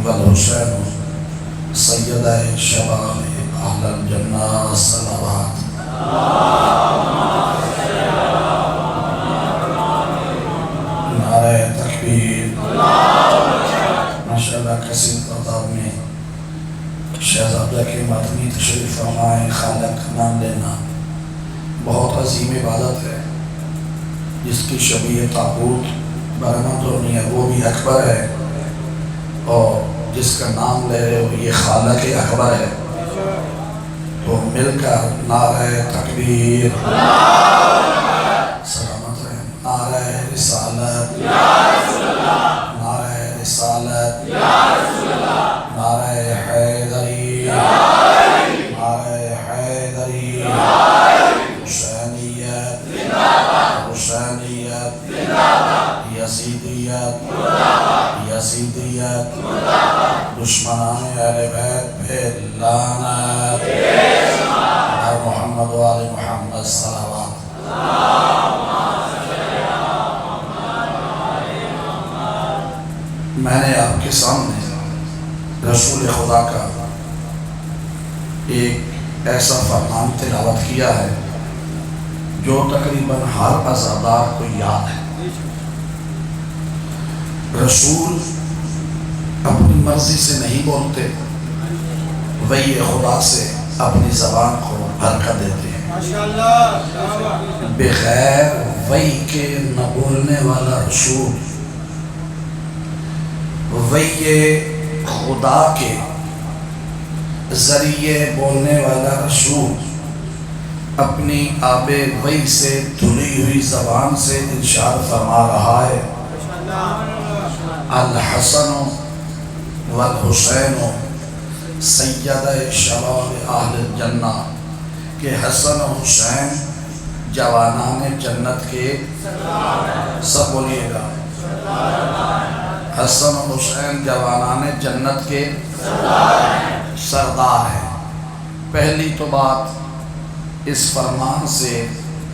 والحسین سیدہ شباب اہل الجنہ صلوات نعرہ تکبیر ماشاءاللہ کثیر تعداد میں شہزادہ کے ماتمی تشریف فرمائے خالق کا نام لینا بہت عظیم عبادت ہے جس کی شبیہ تابوت برآمد ہونی ہے وہ بھی اکبر ہے اور جس کا نام لے رہے ہو یہ خالق اکبر ہے تو مل کر نعرہ تکبیر سلامت رہے نعرہ رسالت نعرہ رسالت نعرہ حیدری نعرہ حیدری حسینیت حسینیت یزیدیت یزیدیت دشمنان اہل بیت پہ لعنت اور محمد و آل محمد صلوات میں نے آپ کے سامنے رسول خدا کا ایک ایسا فرمان تلاوت کیا ہے جو تقریباً ہر عزادار کو یاد ہے رسول اپنی مرضی سے نہیں بولتے وہی خدا سے اپنی زبان کو حرکت دیتے ہیں بغیر وہی کے نہ بولنے والا رسول وہی خدا کے ذریعے بولنے والا رسول اپنی آب وحی سے دھلی ہوئی زبان سے ارشاد فرما رہا ہے الحسن والحسین سیدہ شباب اہل الجنہ کہ حسن و حسین جوانان جنت کے سب بولیے گا حسن و حسین جوانان جنت کے سردار ہیں پہلی تو بات اس فرمان سے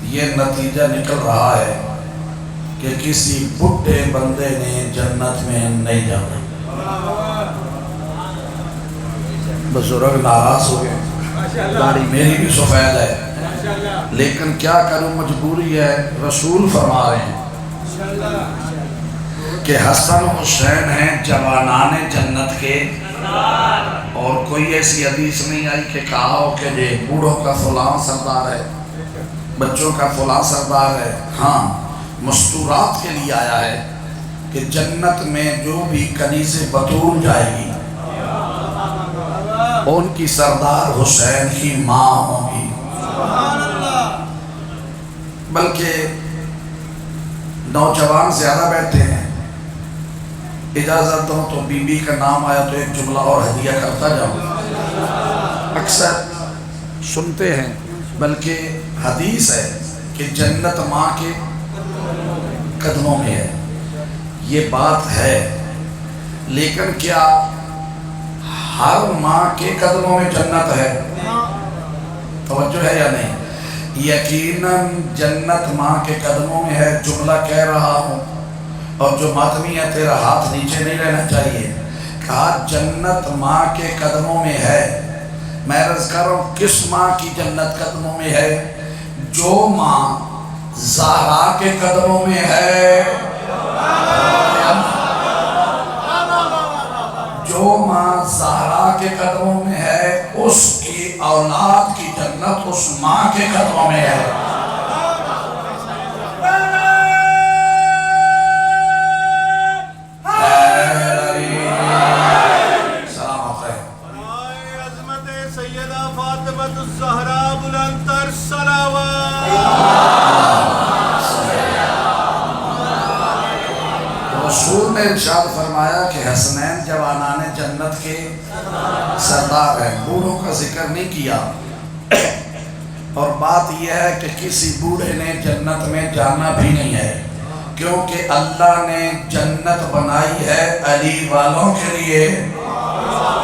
یہ نتیجہ نکل رہا ہے کہ کسی بڈھے بندے نے جنت میں نہیں جانا بزرگ ناراض ہو گئے داڑھی میری بھی سفید ہے لیکن کیا کروں مجبوری ہے رسول فرما رہے ہیں کہ حسن و حسین ہیں جوانان جنت کے اور کوئی ایسی حدیث نہیں آئی کہ کہا ہو کہ یہ بوڑھوں کا فلاں سردار ہے بچوں کا فلاں سردار ہے ہاں مستورات کے لیے آیا ہے کہ جنت میں جو بھی کنیز بطول جائے گی ان کی سردار حسین کی ماں ہوگی بلکہ نوجوان زیادہ بیٹھے ہیں اجازت دو تو بی بی کا نام آیا تو ایک جملہ اور ہدیہ کرتا جاؤں اکثر سنتے ہیں بلکہ حدیث ہے کہ جنت ماں کے قدموں میں ہے یہ بات ہے لیکن کیا ہر ماں کے قدموں میں جنت ہے توجہ ہے یا نہیں یقیناً جنت ماں کے قدموں میں ہے جملہ کہہ رہا ہوں اور جو ماتمی ہے تیرا ہاتھ نیچے نہیں رہنا چاہیے کہا جنت ماں کے قدموں میں ہے میں عرض کر رہا ہوں کس ماں کی جنت قدموں میں ہے جو ماں زہرا کے قدموں میں ہے جو ماں زہرا کے قدموں میں ہے اس کی اولاد کی جنت اس ماں کے قدموں میں ہے سلامت ہے عظمت سیدہ فاطمہ الزہرا بلندتر صلوات رسول نے ارشاد فرمایا کہ حسنین جوانان جنت کے سردار ہیں بوڑھوں کا ذکر نہیں کیا اور بات یہ ہے کہ کسی بوڑھے نے جنت میں جانا بھی نہیں ہے کیونکہ اللہ نے جنت بنائی ہے علی والوں کے لیے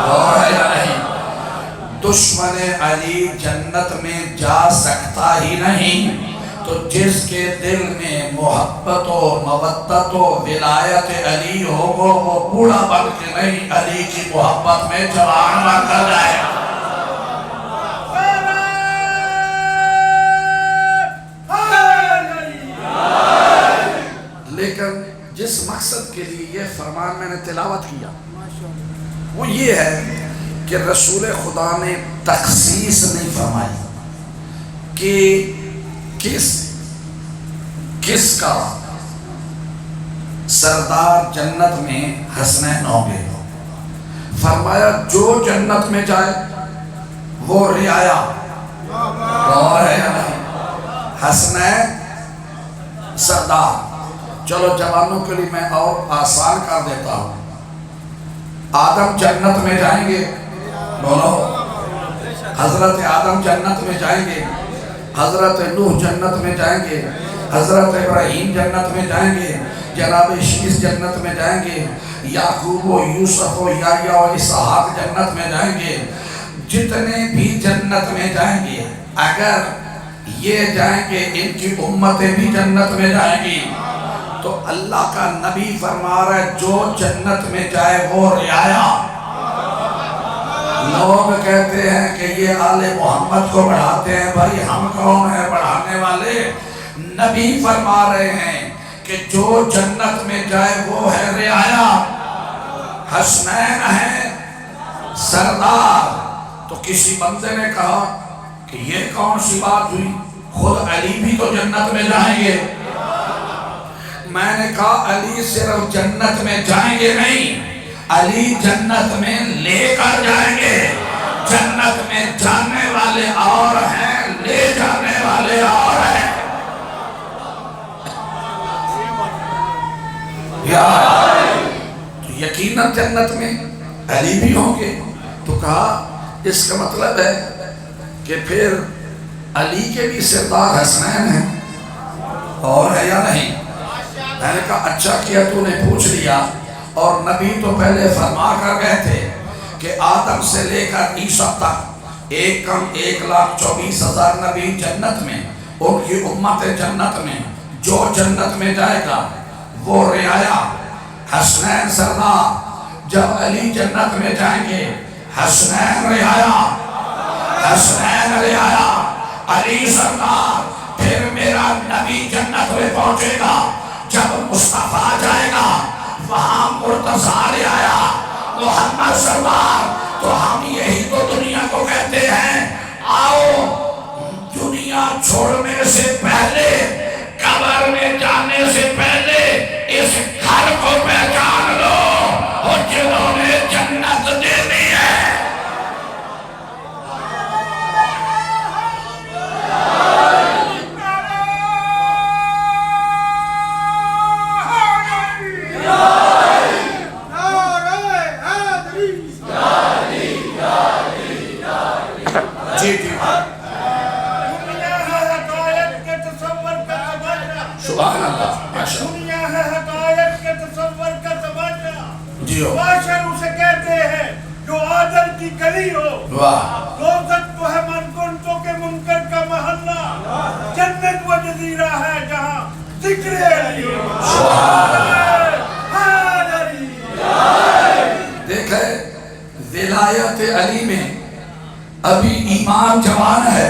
اور نہیں دشمن علی جنت میں جا سکتا ہی نہیں، تو جس کے دل میں محبت و مودت و ولایت علی ہو وہ بوڑھا بن کے نہیں، علی کی محبت میں جوان بن کر جائے گا۔ لیکن جس مقصد کے لیے یہ فرمان میں نے تلاوت کیا وہ یہ ہے کہ رسول خدا نے تخصیص نہیں فرمائی کہ کس کا سردار جنت میں حسنین ہوں گے، فرمایا جو جنت میں جائے وہ رعایا اور ہے یا نہیں، حسنین سردار۔ چلو جوانوں کے لیے میں اور آسان کر دیتا ہوں، آدم جنت میں جائیں گے، بولو حضرت آدم جنت میں جائیں گے، حضرت نوح جنت میں جائیں گے، حضرت ابراہیم جنت میں جائیں گے، جناب شیس جنت میں جائیں گے، یعقوب و یوسف و یحییٰ و اسحاق جنت میں جائیں گے، جتنے بھی جنت میں جائیں گے، اگر یہ جائیں گے ان کی امتیں بھی جنت میں جائیں گی، تو اللہ کا نبی فرما رہا ہے جو جنت میں جائے وہ رعایا۔ لوگ کہتے ہیں کہ یہ آل محمد کو بڑھاتے ہیں، بھائی ہم کون ہیں بڑھانے والے؟ نبی فرما رہے ہیں کہ جو جنت میں جائے وہ ہے رعایا، حسنین ہیں سردار۔ تو کسی بندے نے کہا کہ یہ کون سی بات ہوئی، خود علی بھی تو جنت میں جائیں گے۔ میں نے کہا علی صرف جنت میں جائیں گے نہیں، علی جنت میں لے کر جائیں گے۔ جنت میں جانے والے اور ہیں، لے جانے والے اور ہیں۔ تو یقیناً جنت میں علی بھی ہوں گے۔ تو کہا اس کا مطلب ہے کہ پھر علی کے بھی سردار حسنین ہیں اور ہے یا نہیں؟ میں نے کہا اچھا کیا تو نے پوچھ لیا، اور نبی تو پہلے فرما کر گئے تھے کہ آدم سے لے کر عیسیٰ تک 1,24,000 نبی جنت میں، ان کی امت جنت میں، جو جنت میں جائے گا وہ رعایا، حسنین سردار۔ جب علی جنت میں جائیں گے حسنین رعایا، حسنین رعایا، علی سردار۔ پھر میرا نبی جنت میں پہنچے گا، جب مصطفیٰ جائے گا وہاں مرتضیٰ رعایا، محمد سردار۔ تو ہم یہی تو دنیا کو کہتے ہیں، آؤ دنیا چھوڑنے سے پہلے، قبر میں جانے سے پہلے اس گھر کو پہچان لو، اور جنہوں نے جنت دے دی ہے۔ سبحان اللہ، ماشاء اللہ۔ دنیا ہے حقائق کے تصور کا تماشا، جیو باشر اسے کہتے ہیں جو عادل کی گلی ہو، واہ، دوزخ تو ہے منکنتوں کے منکر کا محلہ، جنت وہ جزیرہ ہے جہاں ذکر علی ہو۔ دیکھیں ولایت علی میں ابھی ایمان جوان ہے،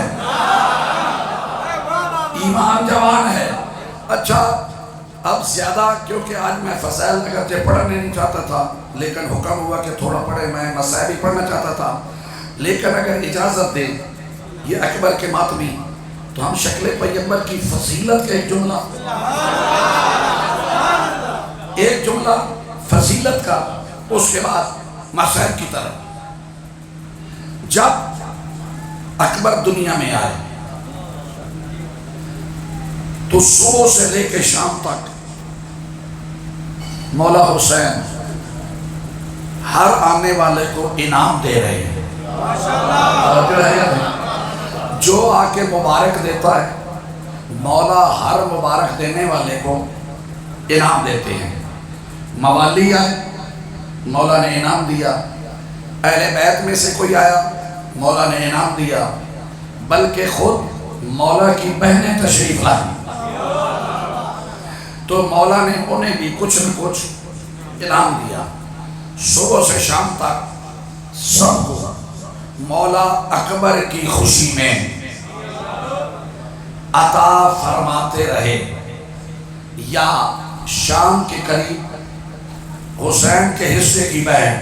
ایمان جوان ہے۔ اچھا اب زیادہ، کیونکہ آج میں فضائل اگرچہ پڑھنے نہیں چاہتا تھا لیکن حکم ہوا کہ تھوڑا پڑھے، میں مسائل بھی پڑھنا چاہتا تھا، لیکن اگر اجازت دیں یہ اکبر کے ماتمی تو ہم شکل پیغمبر کی فضیلت کا ایک جملہ فضیلت کا، اس کے بعد مسائل کی طرف۔ جب اکبر دنیا میں آئے تو صبح سے لے کے شام تک مولا حسین ہر آنے والے کو انعام دے رہے ہیں۔ جو آ کے مبارک دیتا ہے مولا ہر مبارک دینے والے کو انعام دیتے ہیں۔ موالی آئے مولا نے انعام دیا، اہل بیت میں سے کوئی آیا مولا نے انعام دیا، بلکہ خود مولا کی بہنیں تشریف لائی تو مولا نے انہیں بھی کچھ نہ کچھ انعام دیا۔ صبح سے شام تک سب کو مولا اکبر کی خوشی میں عطا فرماتے رہے۔ یا شام کے قریب حسین کے حصے کی بہن،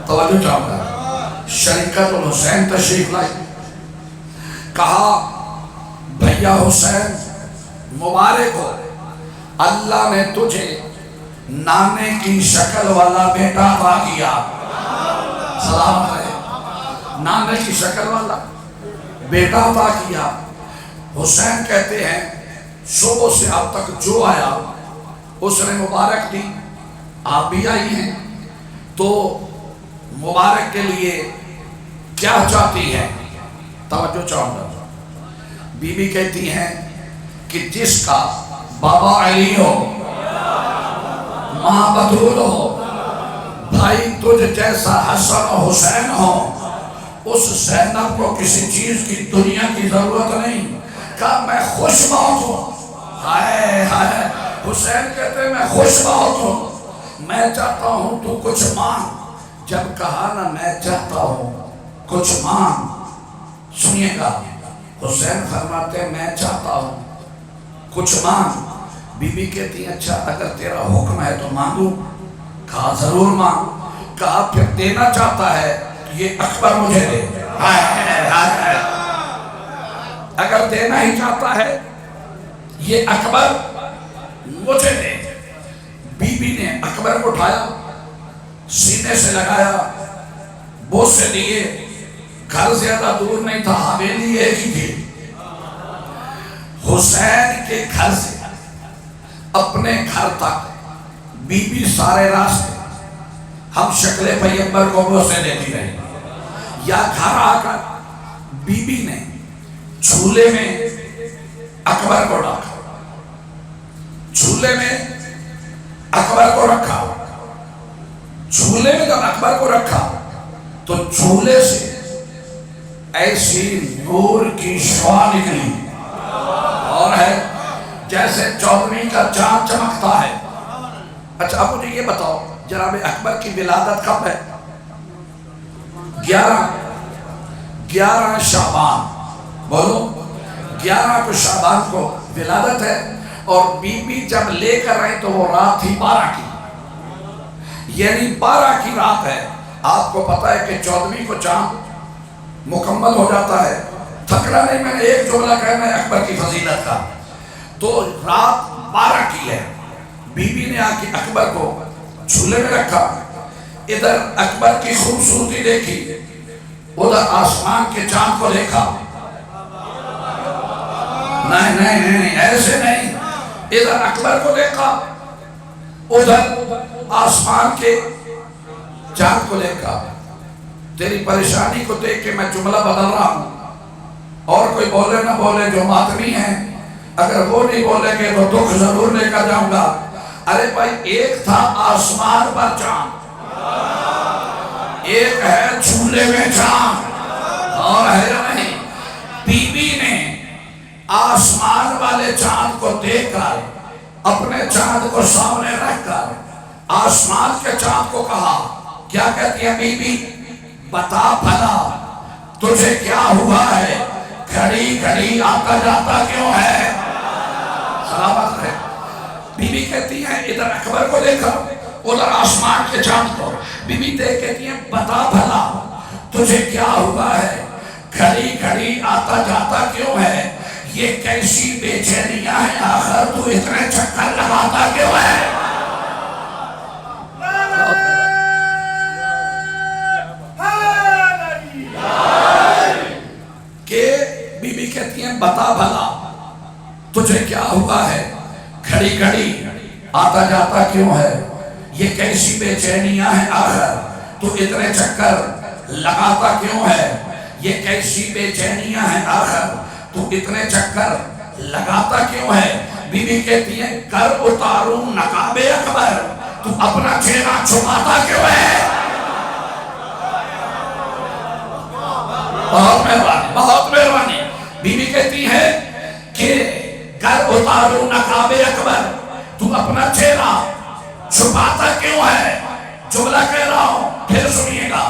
توجہ چاہوں گا، شریکت الحسین تشریف لائی، کہا بھیا حسین مبارک ہو، اللہ نے تجھے نانے کی شکل والا بیٹا عطا کیا۔ سلام علیہ، نانے کی شکل والا بیٹا عطا کیا۔ حسین کہتے ہیں صبح سے اب تک جو آیا اس نے مبارک دی، آپ بھی آئی ہیں تو مبارک کے لیے کیا چاہتی ہے؟ توجہ چاہوں گا۔ بی بی کہتی ہیں کہ جس کا بابا علی ہو، ماں بطول ہو، بھائی تجھ جیسا حسن و حسین ہو، اس زینب کو کسی چیز کی دنیا کی ضرورت نہیں، کہا میں خوش بہت ہوں۔ ہائے ہائے، حسین کہتے ہیں میں خوش بہت ہوں، میں چاہتا ہوں تو کچھ مانگ۔ جب کہا نا میں چاہتا ہوں کچھ مانگ، سنیے گا، حسین فرماتے ہیں میں چاہتا ہوں کچھ مانگ۔ بی بی کہتی ہیں اچھا اگر تیرا حکم ہے تو مانگوں؟ کہا ضرور مانگ۔ کہا پھر دینا چاہتا ہے تو یہ اکبر مجھے دے۔ اگر دینا ہی چاہتا ہے یہ اکبر مجھے دے۔ بی بی نے اکبر کو اٹھایا، سینے سے لگایا، بوسے دیے۔ گھر زیادہ دور نہیں تھا، حویلی ایک ہی تھی۔ حسین کے گھر سے اپنے گھر تک بی بی سارے راستے ہم شکل پیغمبر کو بوسے دیتی رہی۔ یا گھر آ کر بی بی نے جھولے میں اکبر کو رکھا، جھولے میں اکبر کو رکھا۔ جھولے میں جب اکبر کو رکھا تو جھولے سے ایسی نور کی شعاع نکلی اور ہے جیسے چودھویں کا چاند چمکتا ہے۔ اچھا اب مجھے یہ بتاؤ جناب اکبر کی ولادت کب ہے؟ 11 شعبان، بولو 11 کو شعبان کو ولادت ہے، اور بی بی جب لے کر رہے تو وہ رات تھی 12 کی، یعنی 12 کی رات ہے۔ آپ کو پتا ہے کہ 14ویں کو چاند مکمل ہو جاتا ہے۔ تھکنا نہیں، میں نے ایک جملہ کہنا ہے اکبر کی فضیلت کا۔ تو رات 12 کی ہے، بی بی نے آ کے اکبر کو جھولے میں رکھا، ادھر اکبر کی خوبصورتی دیکھی، ادھر آسمان کے چاند کو دیکھا۔ نہیں نہیں نہیں ایسے نہیں، ادھر اکبر کو دیکھا، ادھر آسمان کے چاند کو دیکھا۔ تیری پریشانی کو دیکھ کے میں جملہ بدل رہا ہوں، اور کوئی بولے نہ بولے جو ماتمی ہیں، اگر وہ نہیں بولیں گے تو دکھ ضرور لے کر جاؤں گا۔ ارے بھائی ایک تھا آسمان پر چاند، ایک ہے جھولے میں چاند، اور ہے نہیں۔ بی بی نے آسمان والے چاند کو دیکھ کر اپنے چاند کو سامنے رکھ کر آسمان کے چاند کو کہا، کیا کہتی ہے بی بی؟ بتا بھلا تجھے کیا ہوا ہے، گھڑی گھڑی آتا جاتا کیوں ہے؟ سلامت ہے۔ بی بی کہتی ہے ادھر اکبر کو دیکھا، ادھر آسمان کے چاند کو۔ بی بی کہتی ہے بتا بھلا تجھے کیا ہوا ہے، گھڑی گھڑی آتا جاتا کیوں ہے، یہ کیسی بے چینیاں ہیں، آخر تو اتنے چکر لگاتا کیوں ہے؟ کہ بی بی کہتی ہیں بتا بھلا تجھے کیا ہوا ہے، گھڑی گھڑی آتا جاتا کیوں ہے، یہ کیسی بے چینیاں ہیں، آخر تو اتنے چکر لگاتا کیوں ہے، یہ کیسی بے چینیاں ہیں، آخر تو اتنے چکر لگاتا کیوں ہے؟ بی بی کہتی ہیں کر اتاروں نقاب اکبر، تو اپنا چہرہ چھپاتا کیوں ہے؟ بہت مہربانی، بہت مہربانی۔ بی بی کہتی ہے کہ گر اتارو نقاب اکبر، تو اپنا چہرہ چھپاتا کیوں ہے؟ جملہ کہہ رہا ہوں، پھر سنیے گا۔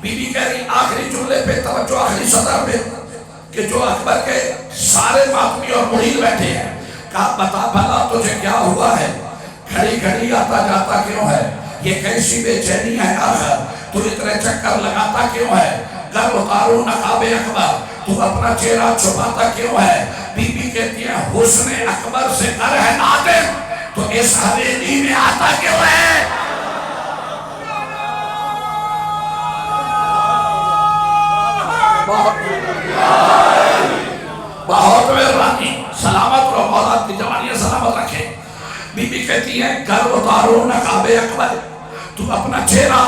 بی بی کہہ رہی آخری جملے پہ توجہ، آخری سطر پہ، کہ جو اکبر کے سارے ماتمی اور مرید بیٹھے ہیں، کہا بتا بھلا تجھے کیا ہوا ہے؟ گھڑی گھڑی آتا جاتا کیوں ہے؟ یہ کیسی بے چینی ہے آخر؟ تو اتنے چکر لگاتا کیوں ہے؟ گر اتارو نقاب اکبر، تو اپنا چہرہ چھپاتا کیوں ہے؟ بی بی کہتی ہے حسن اکبر سے گر ہے نادم، تو اس حویلی میں آتا کیوں ہے؟ بہت مہربانی، سلامت رہو، اولاد کی جوانیاں سلامت رکھے۔ بی بی کہتی ہے گر اتارو نقاب اکبر، تو اپنا چہرہ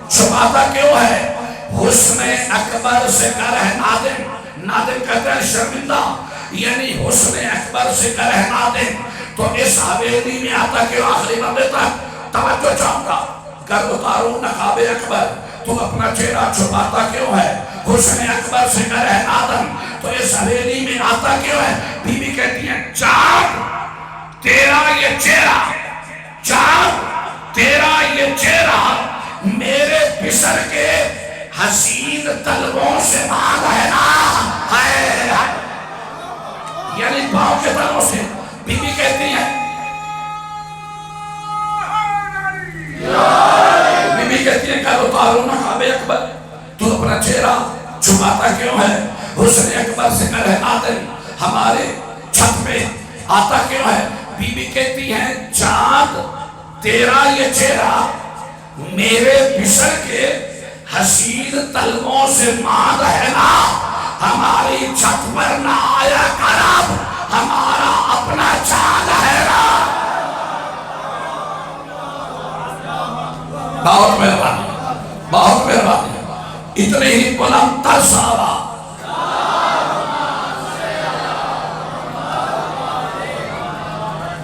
چھپاتا کیوں ہے؟ حسن اکبر سے گر ہے نادم، نادم کہتے ہیں شرمندہ، یعنی حسن اکبر سے گر ہے نادم، تو اس حویلی میں آتا کیوں؟ آخری بندے تک توجہ چاہوں گا۔ گر اتارو نقاب اکبر، تو اپنا چہرہ چھپاتا کیوں ہے؟ حسن اکبر سے گر ہے نادم، تو اس حویلی میں آتا کیوں ہے؟ بی بی کہتی ہیں چاند تیرا یہ چہرہ، چاند تیرا یہ چہرہ میرے بسر کے حسین طلبوں سے مانگ ہے نا، یعنی پاؤں کے طلبوں سے۔ بی بی کہتی ہیں، بی بی کہتی ہیں گر اتارو نقاب اکبر، تو اپنا چہرہ چھپاتا کیوں ہے؟ حسن اکبر سے گر ہے نادم، ہمارے چھت پہ آتا کیوں ہے؟ بی بی کہتی ہیں چاند تیرا یہ چہرہ میرے بسر کے حسین طلبوں سے مانگ ہے نا، ہماری چھت پر نہ آیا کرب، ہمارا اپنا چاند ہے نا۔ بہت مہربانی، بہت مہربانی، اتنے ہی بلند تر صحابہ۔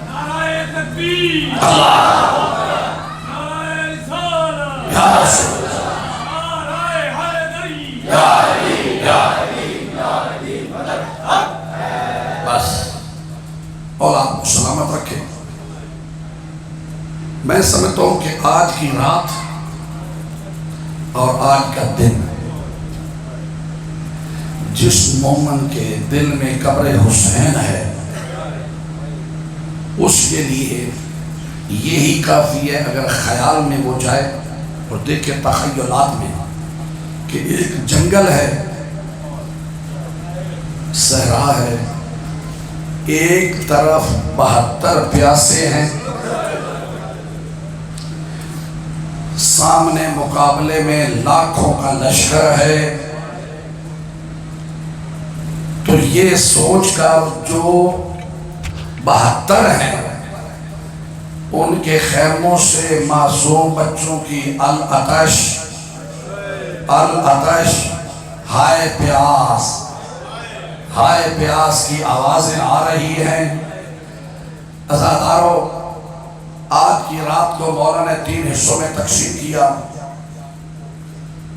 نعرہ تکبیر، اللہ نعرہ رسالہ، یا رسول اللہ، نعرہ حیدری، یا علی، یا علی، یا علی مدد حق۔ بس اولاد کو سلامت رکھے۔ میں سمجھتا ہوں کہ آج کی رات اور آج کا دن جس مومن کے دل میں قبر حسین ہے اس کے لیے یہی کافی ہے اگر خیال میں وہ جائے اور دیکھے تخیلات میں کہ ایک جنگل ہے، صحرا ہے، ایک طرف 72 پیاسے ہیں، سامنے مقابلے میں لاکھوں کا لشکر ہے، تو یہ سوچ کر جو 72 ہیں ان کے خیموں سے معصوم بچوں کی العطش العطش، ہائے پیاس، ہائے پیاس کی آوازیں آ رہی ہیں۔ عزادارو، آج کی رات کو مولا نے 3 حصوں میں تقسیم کیا،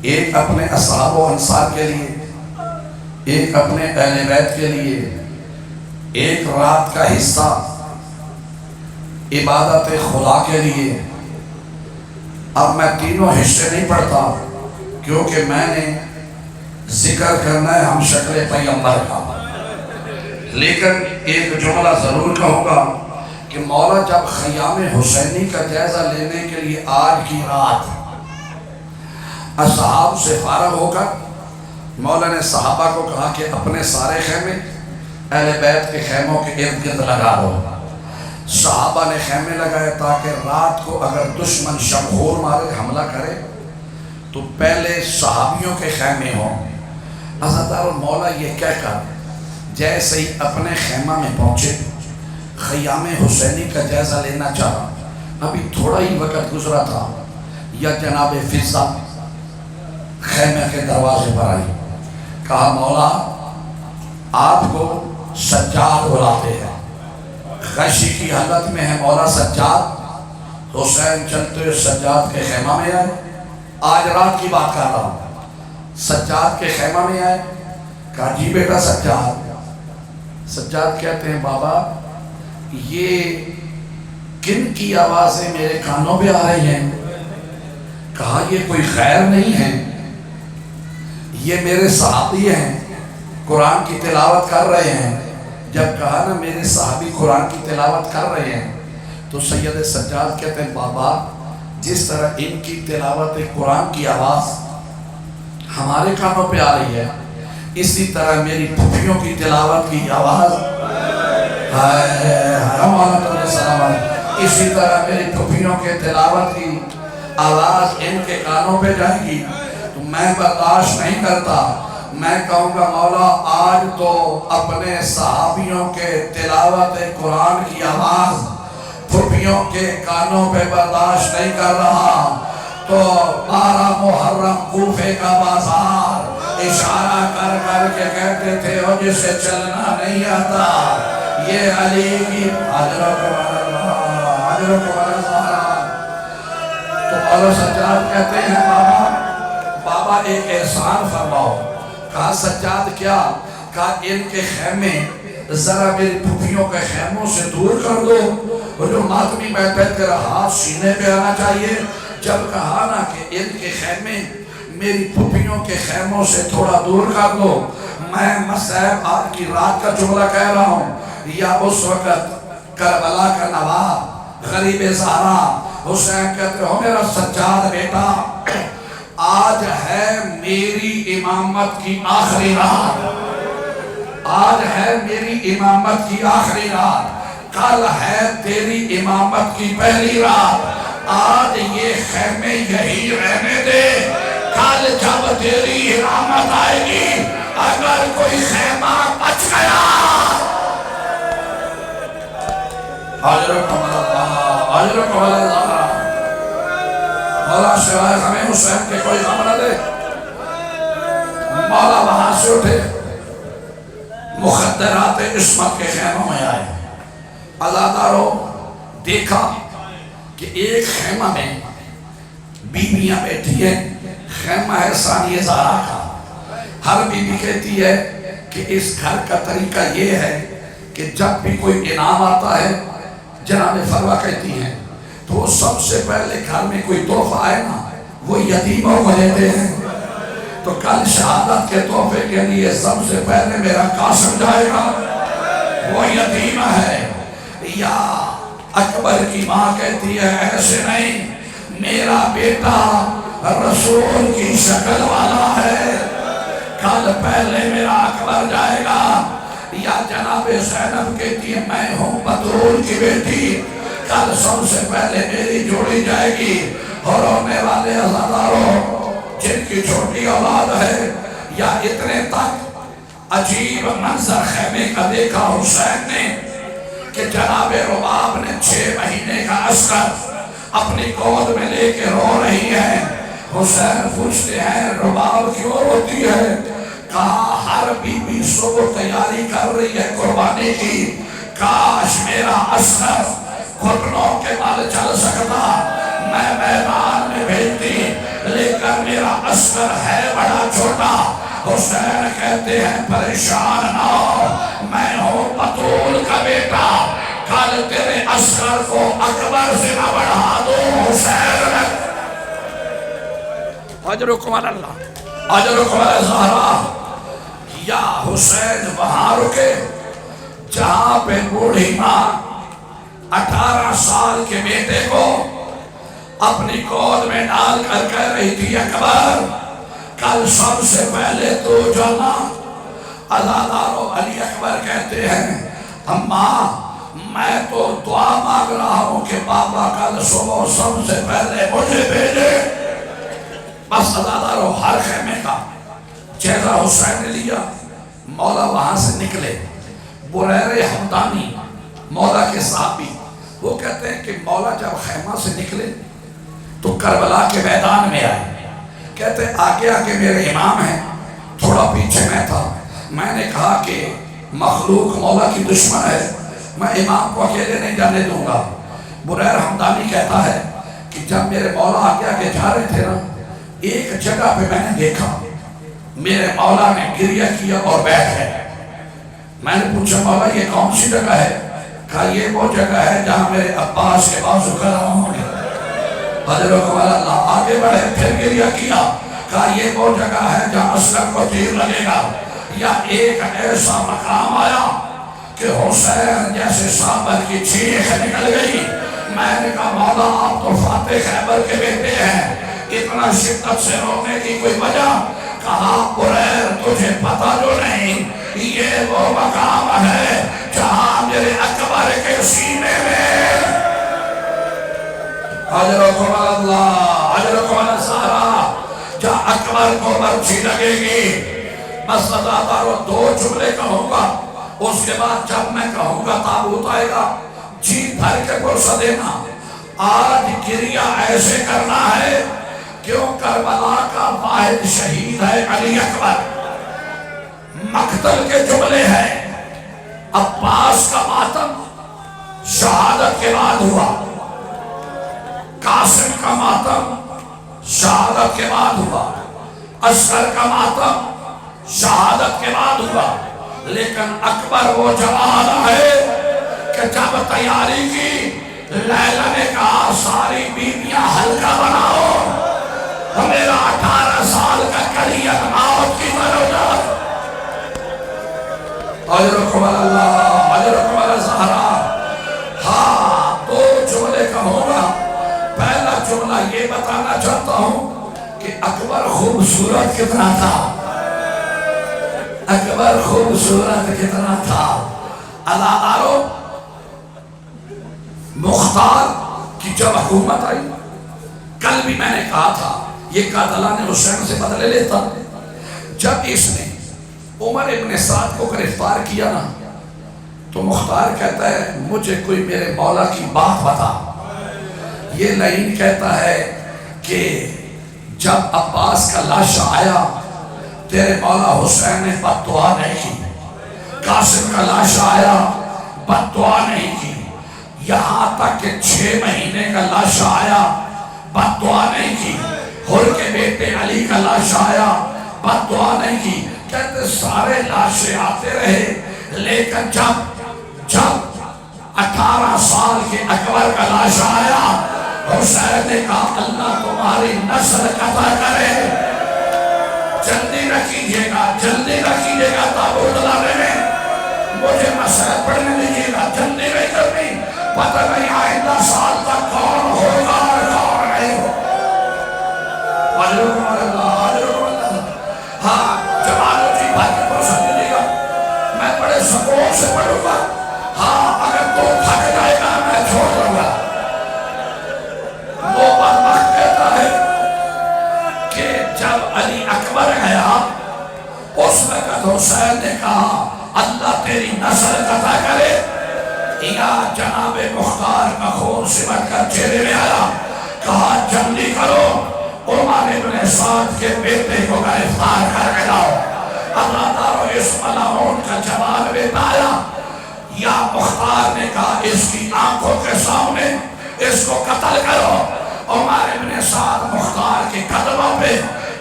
ایک اپنے اصحاب و انصار کے لیے، ایک اپنے اہل بیت کے لیے، ایک رات کا حصہ عبادت خدا کے لیے۔ اب میں تینوں حصے نہیں پڑھتا کیونکہ میں نے ذکر کرنا ہے ہم شکل پیغمبر کا، لیکن ایک جملہ ضرور کہوں گا کہ مولا جب خیام حسینی کا جائزہ لینے کے لیے آج کی رات اصحاب سے فارغ ہو کر مولا نے صحابہ کو کہا کہ اپنے سارے خیمے اہل بیت کے خیموں کے ارد گرد لگا دو۔ صحابہ نے خیمے لگائے تاکہ رات کو اگر دشمن شمخور مارے، حملہ کرے تو پہلے صحابیوں کے خیمے ہوں۔ عزادار مولا یہ کہہ کر جیسے ہی اپنے خیمہ میں پہنچے، خیام حسینی کا جائزہ لینا چاہا، ابھی تھوڑا ہی وقت گزرا تھا یا جناب فضہ خیمے کے دروازے پر آئی، کہا مولا آپ کو سجاد بلاتے ہیں۔ غشی کی حالت میں ہے مولا سجاد، حسین چلتے ہوئے سجاد کے خیمہ میں آئے۔ آج رات کی بات کر رہا ہوں، سجاد کے خیمہ میں آئے، کہا جی بیٹا سجاد۔ سجاد کہتے ہیں بابا یہ کن کی آوازیں میرے کانوں پہ آ رہی ہیں؟ کہا یہ کوئی غیر نہیں ہے، یہ میرے صحابی ہیں، قرآن کی تلاوت کر رہے ہیں۔ جب کہا نا میرے صحابی قرآن کی تلاوت کر رہے ہیں، تو سید سجاد کہتے ہیں بابا جس طرح ان کی تلاوت قرآن کی آواز ہمارے کانوں پہ آ رہی ہے، اسی طرح میری پھوپھیوں کی تلاوت کی آواز اسی طرح میری پھوپھیوں کے تلاوت کی آواز ان کے کانوں پہ جائے گی، تو میں برداشت نہیں کرتا۔ میں کہوں گا مولا آج تو اپنے صحابیوں کے تلاوت قرآن کی آواز پھوپھیوں کے کانوں پہ برداشت نہیں کر رہا، تو 12 محرم کوفے کا بازار اشارہ کر کر کے کہتے تھے وہ جسے چلنا نہیں آتا یہ علی کی تو مولا سجاد کہتے ہیں بابا ایک احسان فرماؤ۔ کہا سجاد کیا؟ کہا ان کے خیمے ذرا میری پھوپھیوں کے خیموں سے دور کر دو، اور جو ماتمی بیٹھے تیرا ہاتھ سینے پہ آنا چاہیے۔ جب کہا نا کہ ان کے خیمے میری پھوپھیوں کے خیموں سے تھوڑا دور کر دو، میں مصعب آج کی رات کا جملہ کہہ رہا ہوں، یا اس وقت کربلا کا نواب غریب زہرا حسین کہتے ہو میرا سجاد بیٹا آج ہے میری امامت کی آخری رات، آج ہے میری امامت کی آخری رات، کل ہے تیری امامت کی پہلی رات، آج یہ خیمے یہی رہنے دے، کل جب تیری امامت آئے گی اگر کوئی خیمہ بچ گیا اجرکم اللہ اجرکم اللہ مولا سوائے ہمیں حسین کے کوئی غم نہ دے۔ مولا وہاں سے اٹھے، مخدرات عصمت کے خیموں میں آئے، عزاداروں دیکھا کہ ایک خیمہ میں بیویاں بیٹھی ہیں، خیمہ ہے ثانیہ زہرا کا۔ ہر بیوی کہتی ہے کہ اس گھر کا طریقہ یہ ہے کہ جب بھی کوئی انعام آتا ہے جناب فروا کہتی ہیں تو وہ سب سے پہلے گھر میں کوئی تحفہ آئے نا وہ یتیموں کو دیتے ہیں، تو کل شہادت کے تحفے کے لیے سب سے پہلے میرا قاسم جائے گا، وہ یتیم ہے۔ یا اکبر کی ماں کہتی ہے ایسے نہیں، میرا بیٹا رسول کی شکل والا ہے، کل پہلے میرا اکبر جائے گا۔ یا جناب زینب کہتی ہے میں ہوں بطول کی بیٹی، کل سب سے پہلے میری جوڑی جائے گی۔ اور ہونے والے عزاداروں جن کی چھوٹی اولاد ہے، یا اتنے تک عجیب منظر خیمے کا دیکھا حسین نے کہ جناب رباب نے 6 مہینے کا عسکر اپنی گود میں لے کے رو رہی ہے۔ حسین پوچھتے ہیں رباب کیوں روتی ہے؟ کہا ہر بی بی صبح تیاری کر رہی ہے قربانی کی، کاش میرا عسکر گھٹنوں کے بال چل سکتا، میں میدان میں بھیجتی، لیکن میرا عسکر ہے بڑا چھوٹا۔ حسین کہتے ہیں پریشان نہ ہو، میں ہوں بطول کا بیٹا، کل تیرے عسکر کو اکبر سے نہ بڑھا دو۔ حسین اجرکم اللہ اجرکم اللہ۔ یا حسین وہاں رکے جہاں پہ بوڑھی ماں 18 سال کے بیٹے کو اپنی گود میں ڈال کر کہہ رہی تھی اکبر کل سب سے پہلے تو جانا۔ عزادارو علی اکبر کہتے ہیں اماں میں تو دعا مانگ رہا ہوں کہ بابا کل صبح سب سے پہلے مجھے بھیجے۔ بس عزادارو ہر خیمے کا چہرہ حسین نے لیا، مولا وہاں سے نکلے۔ بریر حمدانی مولا کے صحابی وہ کہتے ہیں کہ مولا جب خیمہ سے نکلے تو کربلا کے میدان میں آئے، کہتے ہیں آگے آگے میرے امام ہیں، تھوڑا پیچھے میں تھا، میں نے کہا کہ مخلوق مولا کی دشمن ہے، میں امام کو اکیلے نہیں جانے دوں گا۔ بریر حمدانی کہتا ہے کہ جب میرے مولا آگے آگے جا رہے تھے نا، ایک جگہ پہ میں نے دیکھا میرے مولا نے گریہ کیا اور بیٹھ گئے. میں نے پوچھا مولا یہ کون سی جگہ ہے؟ کہا یہ وہ جگہ ہے جہاں میرے عباس کے بازو کرام ہوں گے. حضرت اللہ آگے بڑھے پھر گریہ کیا. کہا یہ وہ جگہ ہے جہاں اسلم کو تیر لگے گا. یا ایک ایسا مقام آیا کہ حسین جیسے صابر کی چیخ نکل گئی. میں نے کہا مولا آپ تو فاتح خیبر کے بیٹے ہیں, اتنا شدت سے رونے کی کوئی وجہ؟ کہا قریر تجھے پتہ جو نہیں, یہ وہ مقام ہے جہاں میرے اکبر کے سینے میں حضرکم اللہ حضرکم اللہ سارا جہاں اکبر کو برچی لگے گی. بس ازادارو دو جملے کہوں گا, اس کے بعد جب میں کہوں گا تابوت آئے گا جی بھر کے پرسہ دینا. آج گریہ ایسے کرنا ہے کیوں کربلا کا واحد شہید ہے علی اکبر. مقتل کے جملے ہیں. عباس کا ماتم شہادت کے بعد ہوا, قاسم کا ماتم شہادت کے بعد ہوا, اصغر کا ماتم شہادت کے بعد ہوا. لیکن اکبر وہ جوان ہے کہ جب تیاری کی, لیلا نے کہا ساری بیویاں حلقہ بناؤ, میرا 18 سال کا کریت موت کی ضرورت. حضرکم اللہ حضرکم اللہ زہرا. ہاں دو جملے کہوں گا. پہلا جملہ یہ بتانا چاہتا ہوں کہ اکبر خوبصورت کتنا تھا, اکبر خوبصورت کتنا تھا. عزادارو مختار کی جب حکومت آئی, کل بھی میں نے کہا تھا یہ قاتلہ نے حسین سے بدلے لیتا. جب اس نے عمر ابن سعد کو گرفتار کیا نا, تو مختار کہتا ہے مجھے کوئی میرے مولا کی بات بتا. یہ لعین کہتا ہے کہ جب عباس کا لاشا آیا تیرے مولا حسین نے بد دعا نہیں کی, قاسم کا لاشا آیا بد دعا نہیں کی, یہاں تک کہ 6 مہینے کا لاشا آیا بد دعا نہیں کی, حر کے بیٹے علی کا لاشا آیا بد دعا نہیں کی. کہتے سارے لاشے آتے رہے, لیکن جب 18 سال کے اکبر کا لاشا آیا, حسین نے کہا اللہ تمہاری نسل قطع کرے, جلدی نہ کیجئے گا تابوت لانے میں, مجھے مسئلہ پڑھنے دیجئے گا, جلدی نہیں کرنی, پتہ نہیں آئندہ سال تک کون ہوگا اور کون نہیں ہوگا. حضرکم اللہ حضرکم اللہ. ہاں جوانو جی بھائی کے پرسہ دیجئے گا, میں بڑے سکون سے پڑھوں گا. ہاں اگر تو تھک جائے گا میں چھوڑ دوں گا. وہ بدبخت کہتا ہے کہ جب علی اکبر گیا اس وقت حسین نے کہا اللہ تیری نسل قطع کرے. یا جناب مختار کا خون سمٹ کر چہرے میں آیا, کہا جلدی کرو عمر ابن سعد کے بیٹے کو گرفتار کر کے لاؤ. اللہ دارو اس ملعون کا جواب بتایا. یا مختار نے کہا اس کی آنکھوں کے سامنے اس کو قتل کرو. عمر ابن سعد مختار کے قدموں پہ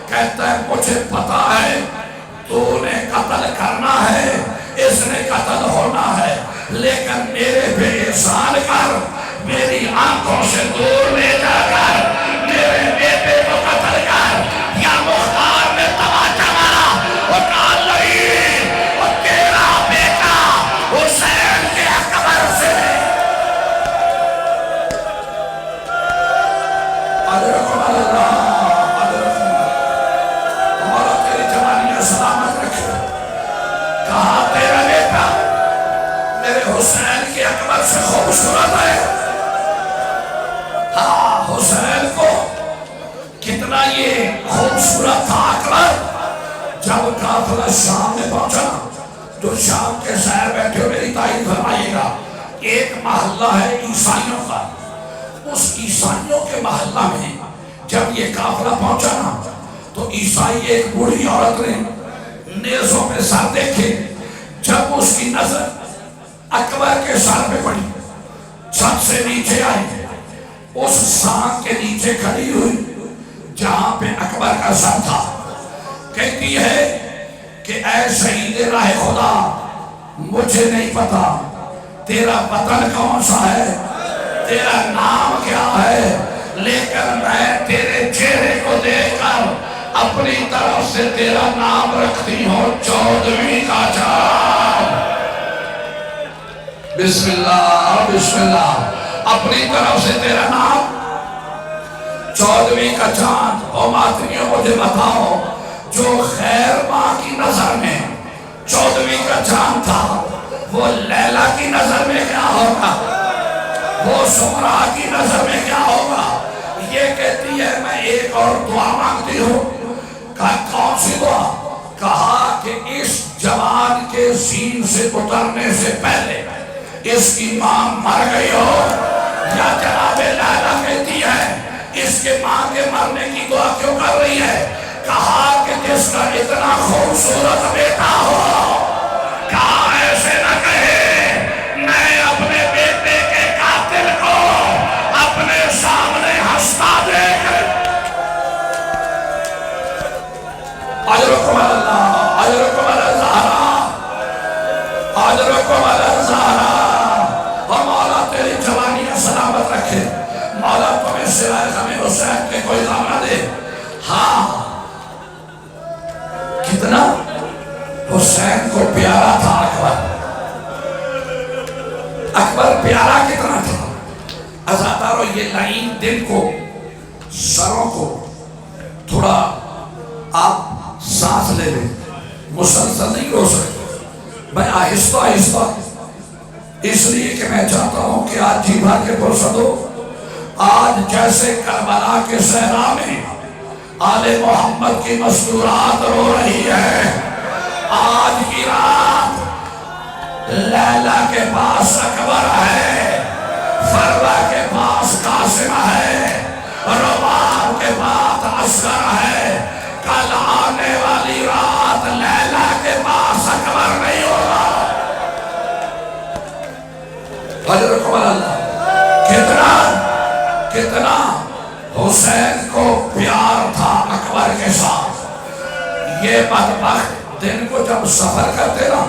کہتا ہے مجھے پتا ہے تو نے قتل کرنا ہے, اس نے قتل ہونا ہے, لیکن میرے پہ احسان کر, میری آنکھوں سے دور لے جا کر میرے بیٹے کو قتل کر. یا مختار نے تماچا مارا اور کہا نہیں, اور تیرا بیٹا حسین کے اکبر سے. حضرکم اللہ حضرکم ہمارا تیری جوانیاں سلامت رکھے. کہا تیرا بیٹا میرے حسین کے اکبر سے خوبصورت ہے. ہاں حسین کو کتنا یہ خوبصورت تھا اکبر. جب قافلہ شام میں پہنچا تو شام کے شہر بیٹھے میری تائید فرمائیے گا, ایک محلہ ہے عیسائیوں کا, اس عیسائیوں کے محلہ میں جب یہ قافلہ پہنچا نا تو عیسائی ایک بوڑھی عورت نے نیزوں پہ سر دیکھے. جب اس کی نظر اکبر کے سر پہ پڑی, چھت سے نیچے آئی, اس سانگ کے نیچے کھڑی ہوئی جہاں پہ اکبر کا سر تھا. کہتی ہے کہ اے شہید راہ خدا مجھے نہیں پتا تیرا وطن کون سا ہے، تیرا نام کیا ہے، لیکن میں تیرے چہرے کو دیکھ کر اپنی طرف سے تیرا نام رکھتی ہوں 14ویں کا چاند۔ بسم اللہ بسم اللہ، اپنی طرف سے تیرا نام 14ویں کا چاند۔ او ماتمیوں مجھے بتاؤ، جو خیر ماں کی نظر میں 14ویں کا چاند تھا، وہ لیلا کی نظر میں کیا ہوگا، وہ سمرا کی نظر میں کیا ہوگا؟ یہ کہتی ہے میں ایک اور دعا مانگتی ہوں۔ کہا کون سی دعا؟ کہا کہ اس جوان کے سین سے اترنے سے پہلے اس کی ماں مر گئی ہو، یا جناب لیلا کہتی ہے اس کے ماں کے مرنے کی دعا کیوں کر رہی ہے؟ کہا کہ جس کا اتنا خوبصورت بیٹا ہو، کہا ایسے نہ کہے میں اپنے بیٹے کے قاتل کو اپنے سامنے ہنستا دیکھ۔ اجرکم اللہ، اجرکم الزہرا، اجرکم الزہرا۔ اور مولا تیری جوانی سلامت رکھے، مولا تمہیں سوائے غم حسین کے کوئی غم نہ دے۔ ہاں کتنا حسین کو پیارا تھا اکبر، اکبر پیارا کتنا تھا۔ عزادارو یہ لائن دل کو، سروں کو تھوڑا آپ سانس لے لیں، مسلسل نہیں ہو سکتے، میں آہستہ آہستہ، اس لیے کہ میں چاہتا ہوں کہ آج جی بھر کے پرسد ہو۔ آج جیسے کربلا کے صحرا میں آل محمد کی مستورات رو رہی ہے، آج کی رات لیلا کے پاس اکبر ہے، فروا کے پاس قاسم ہے، روان کے پاس اصغر ہے، کل آنے والی رات لیلا کے پاس اکبر نہیں ہوگا۔ حضرت اللہ کتنا حسین کو پیار تھا اکبر کے ساتھ۔ یہ بدبخت دن کو جب سفر کرتے نا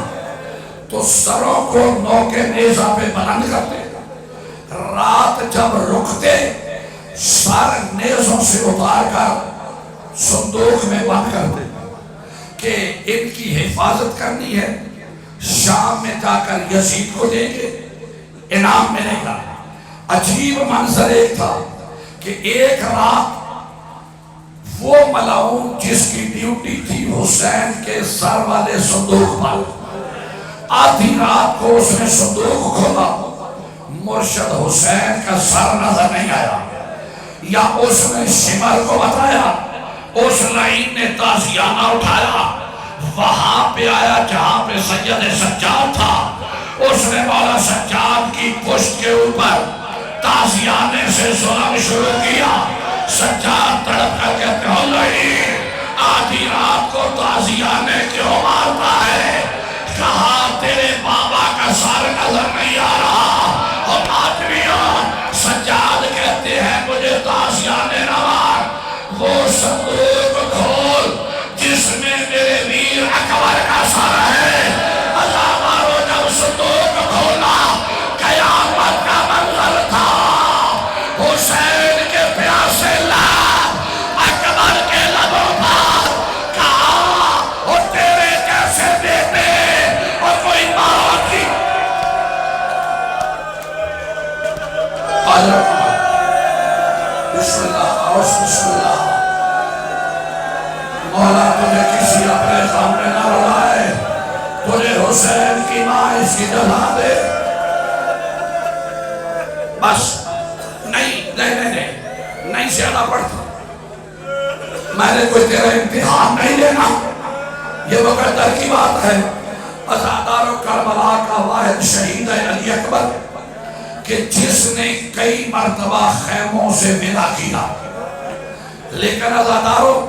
تو سروں کو نوکے نیزہ پہ بلند کرتے، رات جب رکتے سر نیزوں سے اتار کر صندوق میں بند کرتے کہ ان کی حفاظت کرنی ہے، شام میں جا کر یزید کو دیں گے، انعام ملے گا۔ عجیب منظر ایک تھا کہ ایک رات وہ ملعون جس کی ڈیوٹی تھی حسین کے سر والے صندوق پر، آدھی رات کو اس نے صندوق کھولا، مرشد حسین کا سر نظر نہیں آیا، یا اس نے شمر کو بتایا، اس لائن نے تازیانہ اٹھایا، وہاں پہ آیا جہاں پہ سید سجاد تھا، اس نے مولا سجاد کی پشت کے اوپر تازیانے سے ظلم شروع کیا۔ سجاد تڑپ کر کہتے ہو نہیں، آدھی رات کو تازیانے کیوں مارتا ہے؟ کہا تیرے بابا کا سر نظر نہیں آ رہا۔ اور آدمیوں سجاد کہتے ہیں مجھے تازیانے نہ مار، وہ صندوق کھول جس میں میرے ویر اکبر کا سر ہے۔ اللہ مارو جب صندوق کھولا قیامت کا منظر تھا، حسین کے پیاسے لب اکبر کے لبوں پر، کہا اور تیرے جیسے بیٹے اور کوئی موت کی بسم اللہ بسم اللہ۔ مولا تجھے کسی اپنے سامنے نہ رلائے، تجھے حسین کی ماں اس کی جزا دے۔ بس نہیں زیادہ پڑھتا، میں نے کوئی تیرا امتحان نہیں لینا، یہ مقدر کی بات ہے۔ عزادار و کربلا کا واحد شہید ہے علی اکبر، کہ جس نے کئی مرتبہ خیموں سے ودا کیا، لیکن عزاداروں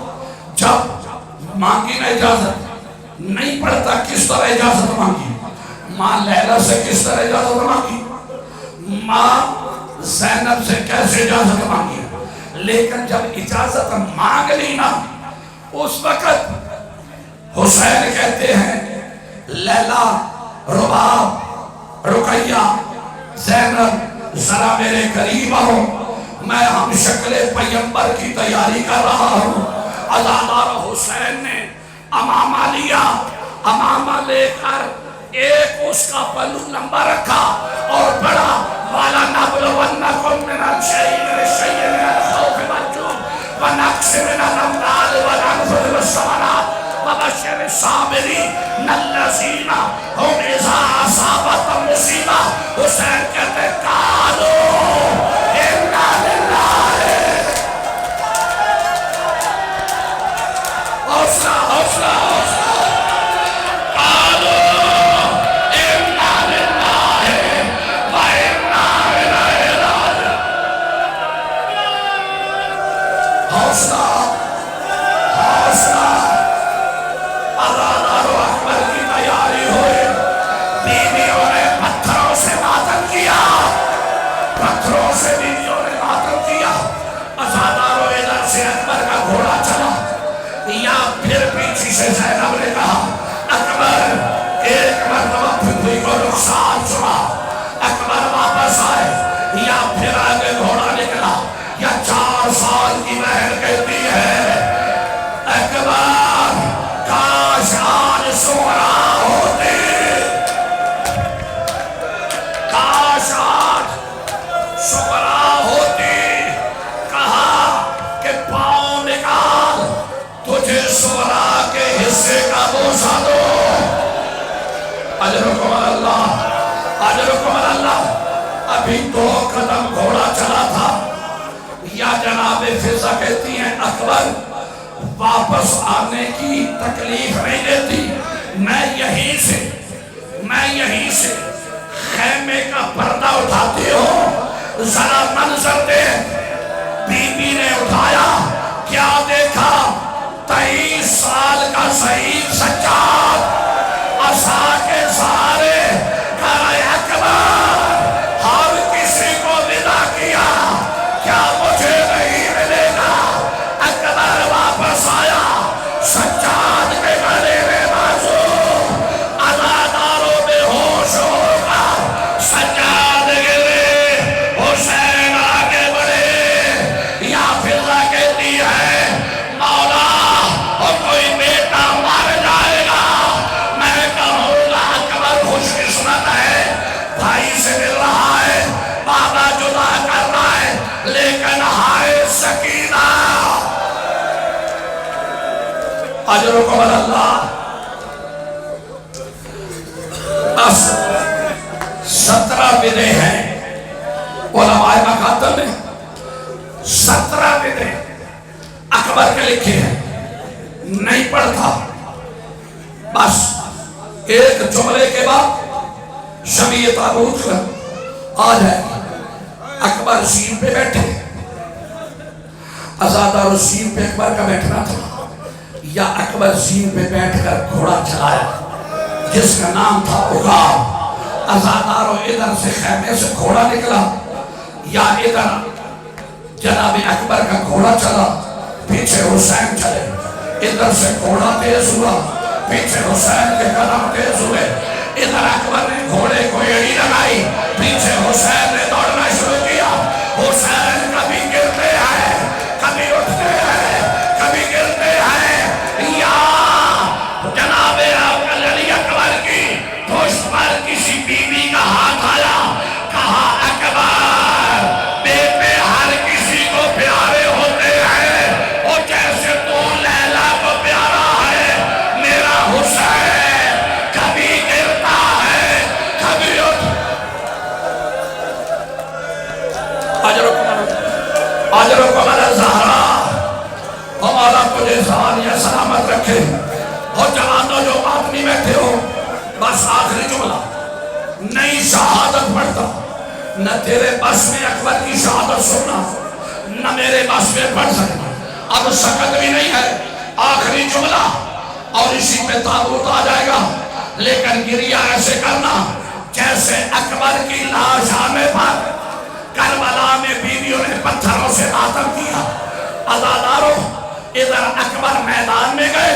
جب مانگی نہ اجازت نہیں پڑھتا، کس طرح اجازت مانگی؟ ماں لیلا سے کس طرح اجازت مانگی، ماں زینب سے کیسے اجازت مانگی، لیکن جب اجازت مانگ لی نا اس وقت حسین کہتے ہیں لیلا، رباب، رقیہ، زینب ذرا میرے قریب آؤ، میں ہم شکل پیغمبر کی تیاری کر رہا ہوں۔ عزادار حسین نے امامہ لیا، امامہ لے کر ایک اس کا پلو لمبا رکھا اور پڑھا والا نبلونکم من الشیء من الخوف والجوع ونقص من الاموال والانفس والثمرات وبشر الصابرین الذین هم اذا اصابتهم مصیبہ۔ حسین کہتے قالوا انا للہ، حوصلہ حوصلہ حوصلہ، سے زینب نے کہا اکبر ایک مرتبہ پھپھی کو رخسار چھڑا، اکبر واپس آئے یا پھر آگے گھوڑا نکلا یا 4 سال کی بہن کہتی ہے اکبر کاش آج سغرا ہوتی، کاش آج سغرا ہوتی، کہا کہ پاؤں نکال تجھے سغرا کے حصے کا بوسہ دو۔ اجرکم اللہ، اجرکم اللہ۔ ابھی 2 قدم گھوڑا چلا تھا یا جناب فضا کہتی ہیں اکبر واپس آنے کی تکلیف نہیں دیتی، میں یہیں سے خیمے کا پردہ اٹھاتی ہوں، ذرا منظر دے۔ بی بی نے اٹھایا، کیا دیکھا؟ 23 سال کا شہید سجاد عصا کے سہارے کہا اکبر ہر کسی کو ودا کیا، کیا مجھے نہیں ملے گا؟ اکبر واپس آیا، سجاد کے گلے میں بازو، عزاداروں بے ہوش ہوگا، سجاد گرے، حسین آگے بڑھے، یا فضا کہتی ہے مولا کوئی بیٹا مر جائے گا، میں کہوں گا اکبر خوش قسمت ہے، بھائی سے مل رہا ہے، بابا جدا کر رہا ہے، لیکن ہائے سکینہ۔ اجرکم اللہ۔ بس 17 بدے ہیں علماء مکاتب میں، 17 بدے اکبر کے لکھے ہیں، نہیں پڑھتا، بس ایک جملے کے بعد شبیہ تابوت کا آ جائے گا۔ اکبر سین پہ بیٹھے، عزادار سین پہ اکبر کا بیٹھنا تھا، یا اکبر سین پہ بیٹھ کر گھوڑا چلایا جس کا نام تھا عقاب۔ عزاداروں ادھر سے خیمے سے گھوڑا نکلا، یا ادھر جناب اکبر کا گھوڑا چلا، پیچھے حسین چلے، ادھر سے گھوڑا تیز ہوا، پیچھے حسین کے قدم تیز ہوئے، ادھر اکبر نے گھوڑے کو ایڑی لگائی، پیچھے حسین نے دوڑنا شروع کیا۔ حسین کبھی گرتے ہیں، کبھی اٹھتے ہیں، کبھی گرتے ہیں، یا جناب علی اکبر کی پشت پر کسی بیوی کا ہاتھ آیا، کہا اکبر بیٹے ہر کسی کو پیارے ہوتے ہیں، اور جیسے تو لیلا کو پیارا ہے، میرا حسین کبھی گرتا ہے، کبھی اٹھ۔ اجرکم الزہرا، ہمارا تجھے ثانیہ سلامت رکھے۔ اور جوانوں جو آدمی بیٹھے ہو، بس آخری جملہ، نئی شہادت پڑھتا، نہ تیرے بس میں اکبر کی شہادت سننا، نہ میرے بس میں پڑھ سکنا، اب سکت بھی نہیں ہے، آخری جملہ، اور اسی پہ تابوت آ جائے گا، لیکن گریہ ایسے کرنا جیسے اکبر کی لاش آنے پر کربلا میں بیویوں نے پتھروں سے ماتم کیا۔ عزاداروں ادھر اکبر میدان میں گئے،